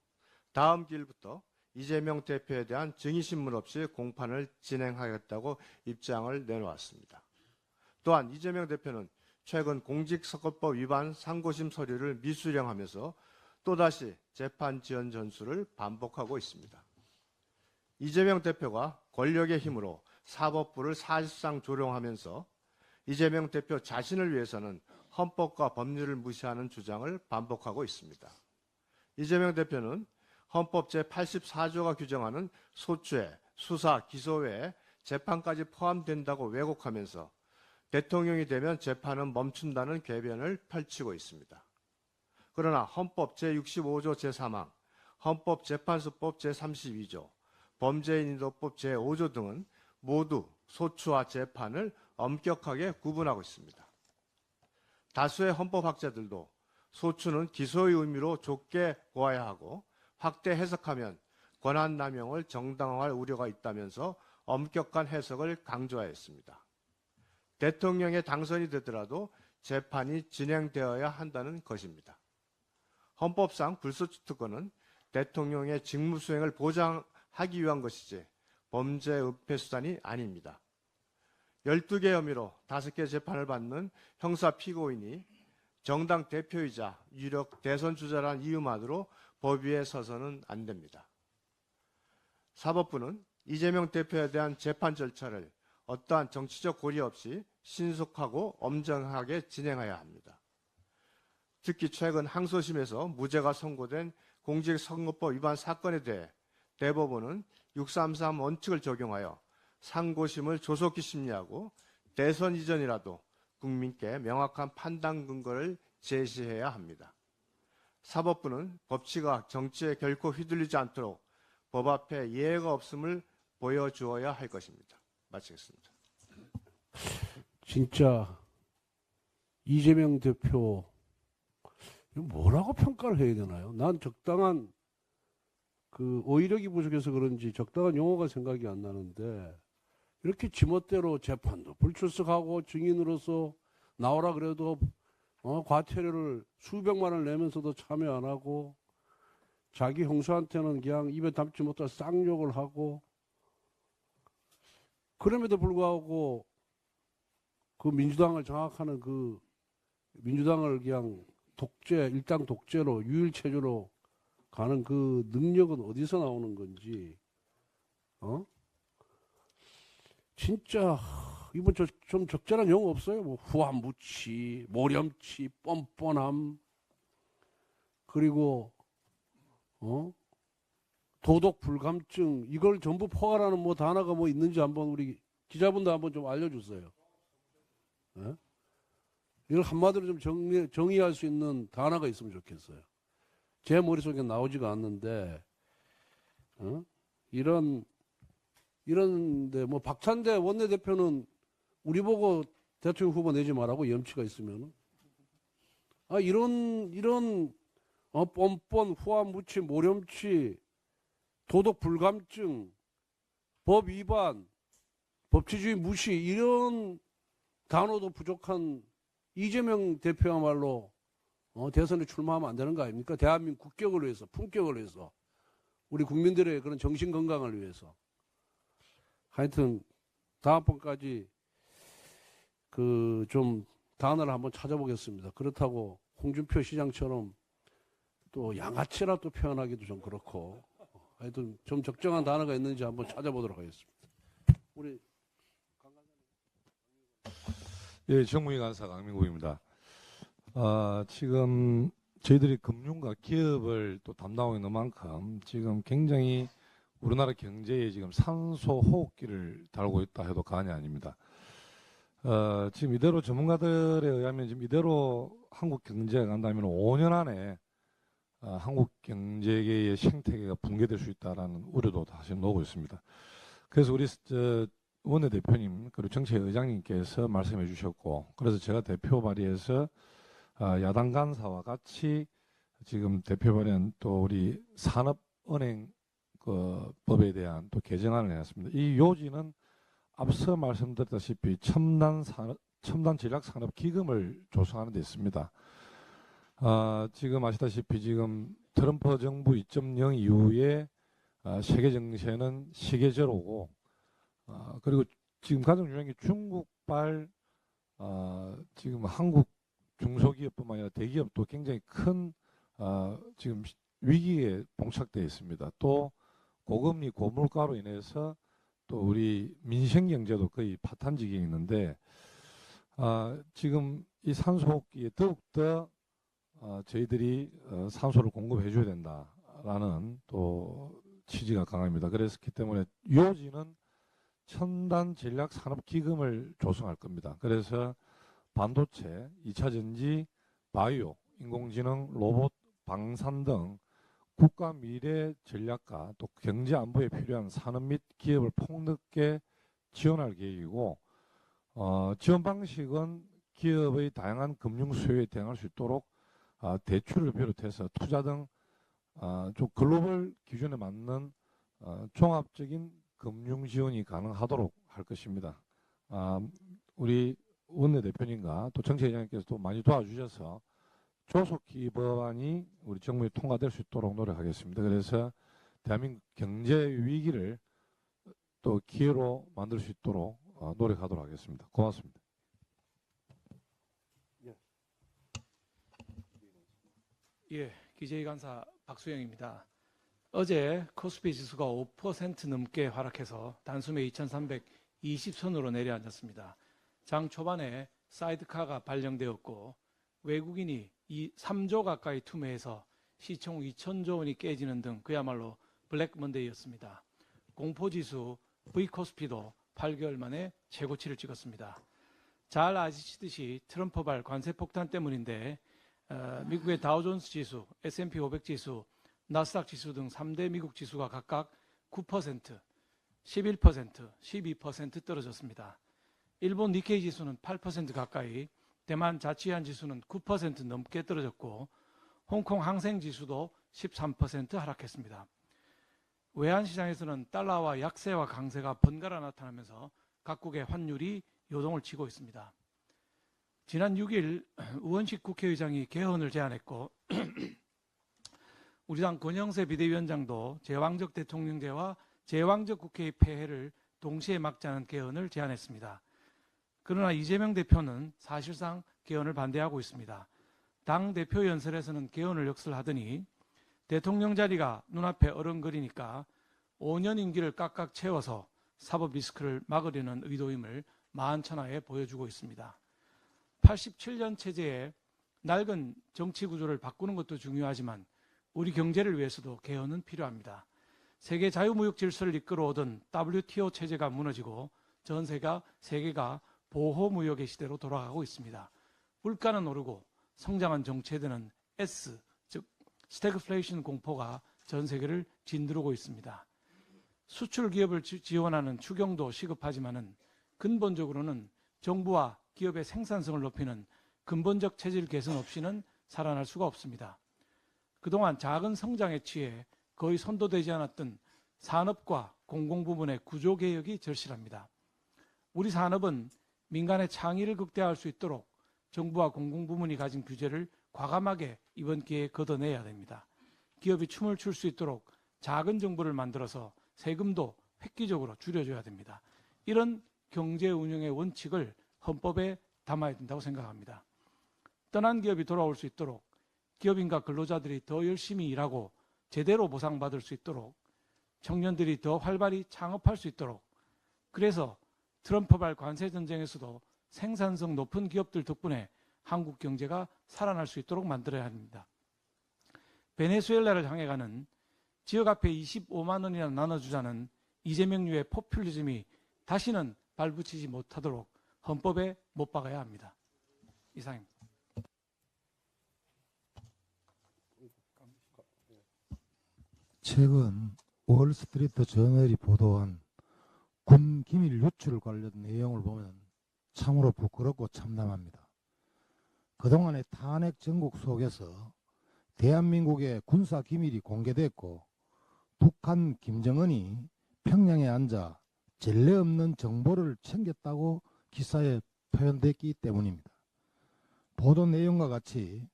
다음 기일부터 이재명 대표에 대한 증인신문 없이 공판을 진행하겠다고 입장을 내놓았습니다. 또한 이재명 대표는 최근 공직선거법 위반 상고심 서류를 미수령하면서 또다시 재판 지연 전술을 반복하고 있습니다. 이재명 대표가 권력의 힘으로 사법부를 사실상 조롱하면서 이재명 대표 자신을 위해서는 헌법과 법률을 무시하는 주장을 반복하고 있습니다. 이재명 대표는 헌법 제84조가 규정하는 소추에 수사, 기소 외에 재판까지 포함된다고 왜곡하면서 대통령이 되면 재판은 멈춘다는 궤변을 펼치고 있습니다. 그러나 헌법 제65조 제3항, 헌법재판소법 제32조, 범죄인인도법 제5조 등은 모두 소추와 재판을 엄격하게 구분하고 있습니다. 다수의 헌법학자들도 소추는 기소의 의미로 좁게 보아야 하고 확대 해석하면 권한남용을 정당화할 우려가 있다면서 엄격한 해석을 강조하였습니다. 대통령의 당선이 되더라도 재판이 진행되어야 한다는 것입니다. 헌법상 불소추 특권은 대통령의 직무수행을 보장하기 위한 것이지 범죄 은폐 수단이 아닙니다. 12개 혐의로 5개 재판을 받는 형사 피고인이 정당 대표이자 유력 대선 주자란 이유만으로 법 위에 서서는 안 됩니다. 사법부는 이재명 대표에 대한 재판 절차를 어떠한 정치적 고려 없이 신속하고 엄정하게 진행해야 합니다. 특히 최근 항소심에서 무죄가 선고된 공직선거법 위반 사건에 대해 대법원은 633 원칙을 적용하여 상고심을 조속히 심리하고 대선 이전이라도 국민께 명확한 판단 근거를 제시해야 합니다. 사법부는 법치가 정치에 결코 휘둘리지 않도록 법 앞에 예외가 없음을 보여주어야 할 것입니다. 마치겠습니다. 진짜 이재명 대표 뭐라고 평가를 해야 되나요? 난 적당한 어휘력이 부족해서 그런지 적당한 용어가 생각이 안 나는데 이렇게 지멋대로 재판도 불출석하고 증인으로서 나오라 그래도 과태료를 수백만 원을 내면서도 참여 안 하고 자기 형수한테는 그냥 입에 담지 못할 쌍욕을 하고 그럼에도 불구하고 그 민주당을 장악하는 그 민주당을 그냥 일당 독재로 유일체제로 가는 그 능력은 어디서 나오는 건지 진짜 이번 좀 적절한 용어 없어요? 뭐 후한무치, 모렴치, 뻔뻔함 그리고 도덕 불감증 이걸 전부 포괄하는 뭐 단어가 뭐 있는지 한번 우리 기자분들 한번 좀 알려주세요. 예? 이걸 한마디로 좀 정의할 수 있는 단어가 있으면 좋겠어요. 제 머릿속에 나오지가 않는데 이런데 뭐 박찬대 원내대표는 우리 보고 대통령 후보 내지 말라고 염치가 있으면은 이런 뻔뻔 후한무치 모렴치 도덕 불감증 법 위반 법치주의 무시 이런 단어도 부족한 이재명 대표야말로 대선에 출마하면 안 되는 거 아닙니까? 대한민국 국격을 위해서 품격을 위해서 우리 국민들의 그런 정신 건강을 위해서 하여튼 다음번까지 좀 단어를 한번 찾아보겠습니다. 그렇다고 홍준표 시장처럼 또 양아치라 또 표현하기도 좀 그렇고 하여튼 좀 적정한 단어가 있는지 한번 찾아보도록 하겠습니다. 우리 예, 정무위 간사 강민국입니다. 지금 저희들이 금융과 기업을 또 담당하고 있는 만큼 지금 굉장히 우리나라 경제에 지금 산소 호흡기를 달고 있다 해도 과언이 아닙니다. 지금 이대로 전문가들에 의하면 지금 이대로 한국 경제가 간다면 5년 안에 한국 경제계의 생태계가 붕괴될 수 있다라는 우려도 사실 나오고 있습니다. 그래서 우리 원내대표님 그리고 정책의장님께서 말씀해 주셨고, 그래서 제가 대표 발의해서 야당 간사와 같이 지금 대표 발의한 또 우리 산업은행 그 법에 대한 또 개정안을 내놨습니다. 이 요지는 앞서 말씀드렸다시피 첨단 전략산업기금을 조성하는 데 있습니다. 지금 아시다시피 지금 트럼프 정부 2.0 이후에 세계 정세는 시계제로고, 그리고 지금 가장 중요한 게 중국발 지금 한국 중소기업뿐만 아니라 대기업도 굉장히 큰 지금 위기에 봉착되어 있습니다. 또 고금리 고물가로 인해서 또 우리 민생 경제도 거의 파탄 지경에 있는데, 지금 이 산소호흡기에 더욱더 저희들이 산소를 공급해 줘야 된다라는 또 취지가 강합니다. 그랬기 때문에 요지는 첨단 전략 산업 기금을 조성할 겁니다. 그래서 반도체, 2차 전지, 바이오, 인공지능, 로봇, 방산 등 국가 미래 전략과 또 경제 안보에 필요한 산업 및 기업을 폭넓게 지원할 계획이고, 지원 방식은 기업의 다양한 금융 수요에 대응할 수 있도록 대출을 비롯해서 투자 등 좀 글로벌 기준에 맞는 종합적인 금융 지원이 가능하도록 할 것입니다. 우리 원내대표님과 또 정책위원장님께서 또 많이 도와주셔서 조속히 법안이 우리 정부에 통과될 수 있도록 노력하겠습니다. 그래서 대한민국 경제 위기를 또 기회로 만들 수 있도록 노력하도록 하겠습니다. 고맙습니다. 예, 기재위 간사 박수영입니다. 어제 코스피 지수가 5% 넘게 하락해서 단숨에 2320선으로 내려앉았습니다. 장 초반에 사이드카가 발령되었고 외국인이 3조 가까이 투매해서 시총 2천조 원이 깨지는 등 그야말로 블랙 먼데이였습니다. 공포지수 V코스피도 8개월 만에 최고치를 찍었습니다. 잘 아시듯이 트럼프발 관세폭탄 때문인데 미국의 다우존스 지수, S&P 500 지수, 나스닥 지수 등 3대 미국 지수가 각각 9%, 11%, 12% 떨어졌습니다. 일본 니케이 지수는 8% 가까이, 대만 자치안 지수는 9% 넘게 떨어졌고 홍콩 항생 지수도 13% 하락했습니다. 외환시장에서는 달러와 약세와 강세가 번갈아 나타나면서 각국의 환율이 요동을 치고 있습니다. 지난 6일 우원식 국회의장이 개헌을 제안했고 우리 당 권영세 비대위원장도 제왕적 대통령제와 제왕적 국회의 폐해를 동시에 막자는 개헌을 제안했습니다. 그러나 이재명 대표는 사실상 개헌을 반대하고 있습니다. 당 대표 연설에서는 개헌을 역설하더니 대통령 자리가 눈앞에 어른거리니까 5년 임기를 깍깍 채워서 사법 리스크를 막으려는 의도임을 만천하에 보여주고 있습니다. 87년 체제의 낡은 정치 구조를 바꾸는 것도 중요하지만 우리 경제를 위해서도 개헌은 필요합니다. 세계 자유무역 질서를 이끌어오던 WTO 체제가 무너지고 전 세계가 보호무역의 시대로 돌아가고 있습니다. 물가는 오르고 성장한 정체되는 S, 즉 스태그플레이션 공포가 전 세계를 짓누르고 있습니다. 수출 기업을 지원하는 추경도 시급하지만은 근본적으로는 정부와 기업의 생산성을 높이는 근본적 체질 개선 없이는 살아날 수가 없습니다. 그동안 작은 성장에 취해 거의 선도되지 않았던 산업과 공공부문의 구조개혁이 절실합니다. 우리 산업은 민간의 창의를 극대화할 수 있도록 정부와 공공부문이 가진 규제를 과감하게 이번 기회에 걷어내야 됩니다. 기업이 춤을 출 수 있도록 작은 정부를 만들어서 세금도 획기적으로 줄여줘야 됩니다. 이런 경제 운영의 원칙을 헌법에 담아야 된다고 생각합니다. 떠난 기업이 돌아올 수 있도록 기업인과 근로자들이 더 열심히 일하고 제대로 보상받을 수 있도록 청년들이 더 활발히 창업할 수 있도록, 그래서 트럼프발 관세 전쟁에서도 생산성 높은 기업들 덕분에 한국 경제가 살아날 수 있도록 만들어야 합니다. 베네수엘라를 향해 가는 지역 앞에 25만 원이나 나눠주자는 이재명류의 포퓰리즘이 다시는 발붙이지 못하도록 헌법에 못 박아야 합니다. 이상입니다. 최근 월스트리트 저널이 보도한 군 기밀 유출 관련 내용을 보면 참으로 부끄럽고 참담합니다. 그동안의 탄핵 전국 속에서 대한민국의 군사 기밀이 공개됐고 북한 김정은이 평양에 앉아 전례 없는 정보를 챙겼다고 기사에 표현됐기 때문입니다. 보도 내용과 같이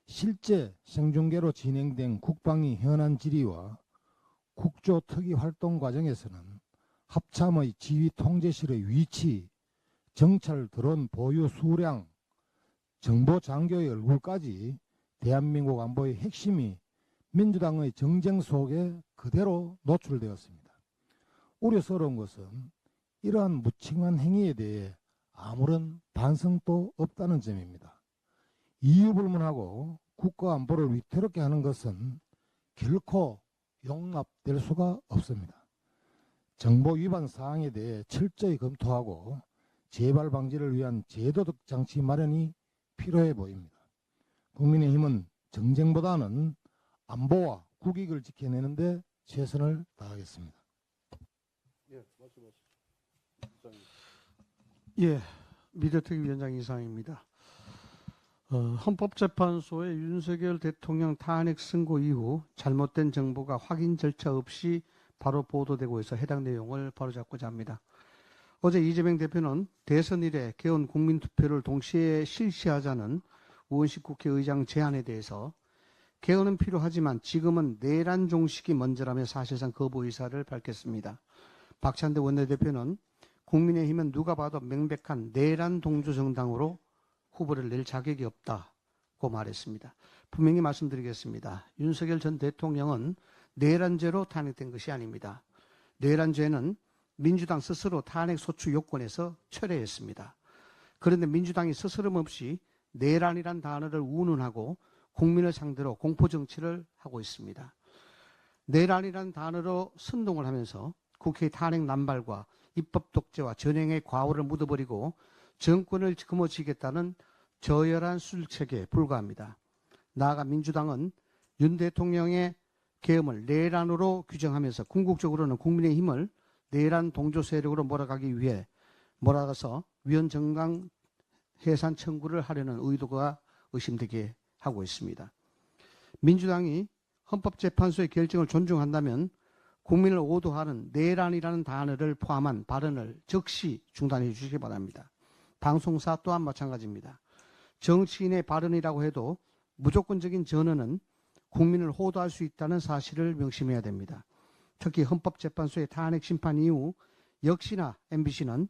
실제 생중계로 진행된 국방위 현안 질의와 국조특위 활동 과정에서는 합참의 지휘 통제실의 위치, 정찰 드론 보유 수량, 정보 장교의 얼굴까지 대한민국 안보의 핵심이 민주당의 정쟁 속에 그대로 노출되었습니다. 우려스러운 것은 이러한 무책임한 행위에 대해 아무런 반성도 없다는 점입니다. 이유불문하고 국가안보를 위태롭게 하는 것은 결코 용납될 수가 없습니다. 정보 위반 사항에 대해 철저히 검토하고 재발 방지를 위한 제도적 장치 마련이 필요해 보입니다. 국민의힘은 정쟁보다는 안보와 국익을 지켜내는 데 최선을 다하겠습니다. 예, 말씀하시죠. 예, 미래특위위원장 이상입니다. 헌법재판소의 윤석열 대통령 탄핵 선고 이후 잘못된 정보가 확인 절차 없이 바로 보도되고 있어 해당 내용을 바로잡고자 합니다. 어제 이재명 대표는 대선 이래 개헌 국민투표를 동시에 실시하자는 우원식 국회의장 제안에 대해서 개헌은 필요하지만 지금은 내란 종식이 먼저라며 사실상 거부 의사를 밝혔습니다. 박찬대 원내대표는 국민의힘은 누가 봐도 명백한 내란 동조 정당으로 후보를 낼 자격이 없다고 말했습니다. 분명히 말씀드리겠습니다. 윤석열 전 대통령은 내란죄로 탄핵된 것이 아닙니다. 내란죄는 민주당 스스로 탄핵 소추 요건에서 철회했습니다. 그런데 민주당이 스스럼 없이 내란이란 단어를 운운하고 국민을 상대로 공포정치를 하고 있습니다. 내란이란 단어로 선동을 하면서 국회의 탄핵 남발과 입법 독재와 전횡의 과오를 묻어버리고 정권을 거머쥐겠다는 저열한 술책에 불과합니다. 나아가 민주당은 윤 대통령의 계엄을 내란으로 규정하면서 궁극적으로는 국민의힘을 내란 동조 세력으로 몰아가기 위해 몰아가서 위헌정당 해산 청구를 하려는 의도가 의심되게 하고 있습니다. 민주당이 헌법재판소의 결정을 존중한다면 국민을 오도하는 내란이라는 단어를 포함한 발언을 즉시 중단해 주시기 바랍니다. 방송사 또한 마찬가지입니다. 정치인의 발언이라고 해도 무조건적인 전언은 국민을 호도할 수 있다는 사실을 명심해야 됩니다. 특히 헌법재판소의 탄핵 심판 이후 역시나 MBC는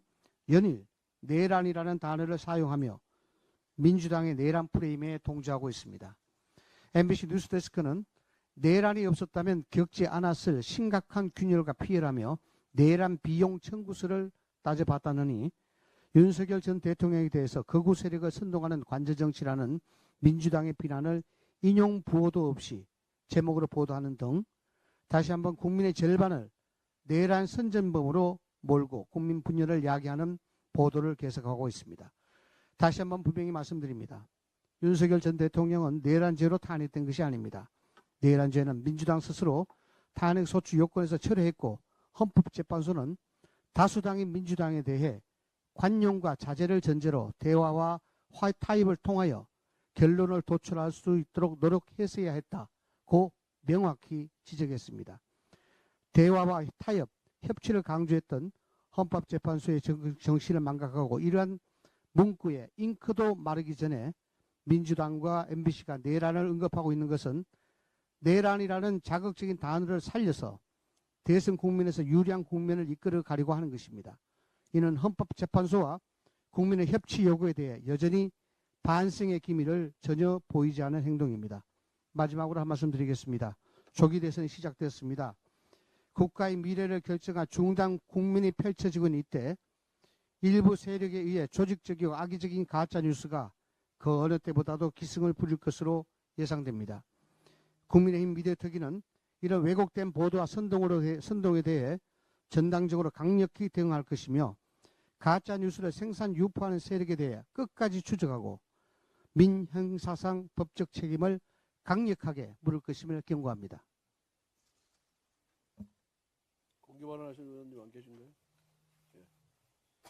연일 내란이라는 단어를 사용하며 민주당의 내란 프레임에 동조하고 있습니다. MBC 뉴스데스크는 내란이 없었다면 겪지 않았을 심각한 균열과 피해라며 내란 비용 청구서를 따져봤다느니 윤석열 전 대통령에 대해서 극우 세력을 선동하는 관저정치라는 민주당의 비난을 인용 부호도 없이 제목으로 보도하는 등 다시 한번 국민의 절반을 내란 선전범으로 몰고 국민 분열을 야기하는 보도를 계속하고 있습니다. 다시 한번 분명히 말씀드립니다. 윤석열 전 대통령은 내란죄로 탄핵된 것이 아닙니다. 내란죄는 민주당 스스로 탄핵 소추 요건에서 철회했고 헌법재판소는 다수당인 민주당에 대해 관용과 자제를 전제로 대화와 타협을 통하여 결론을 도출할 수 있도록 노력했어야 했다고 명확히 지적했습니다. 대화와 타협, 협치를 강조했던 헌법재판소의 정신을 망각하고 이러한 문구에 잉크도 마르기 전에 민주당과 MBC가 내란을 언급하고 있는 것은 내란이라는 자극적인 단어를 살려서 대선 국면에서 유리한 국면을 이끌어 가려고 하는 것입니다. 이는 헌법재판소와 국민의 협치 요구에 대해 여전히 반성의 기미를 전혀 보이지 않은 행동입니다. 마지막으로 한 말씀 드리겠습니다. 조기 대선이 시작됐습니다. 국가의 미래를 결정할 중단 국민이 펼쳐지고 있는 이때 일부 세력에 의해 조직적이고 악의적인 가짜뉴스가 그 어느 때보다도 기승을 부릴 것으로 예상됩니다. 국민의힘 미래특위는 이런 왜곡된 보도와 선동에 대해 전당적으로 강력히 대응할 것이며 가짜뉴스를 생산 유포하는 세력에 대해 끝까지 추적하고 민형사상 법적 책임을 강력하게 물을 것임을 경고합니다. 공개 발언하시는 의원님 안 계신가요?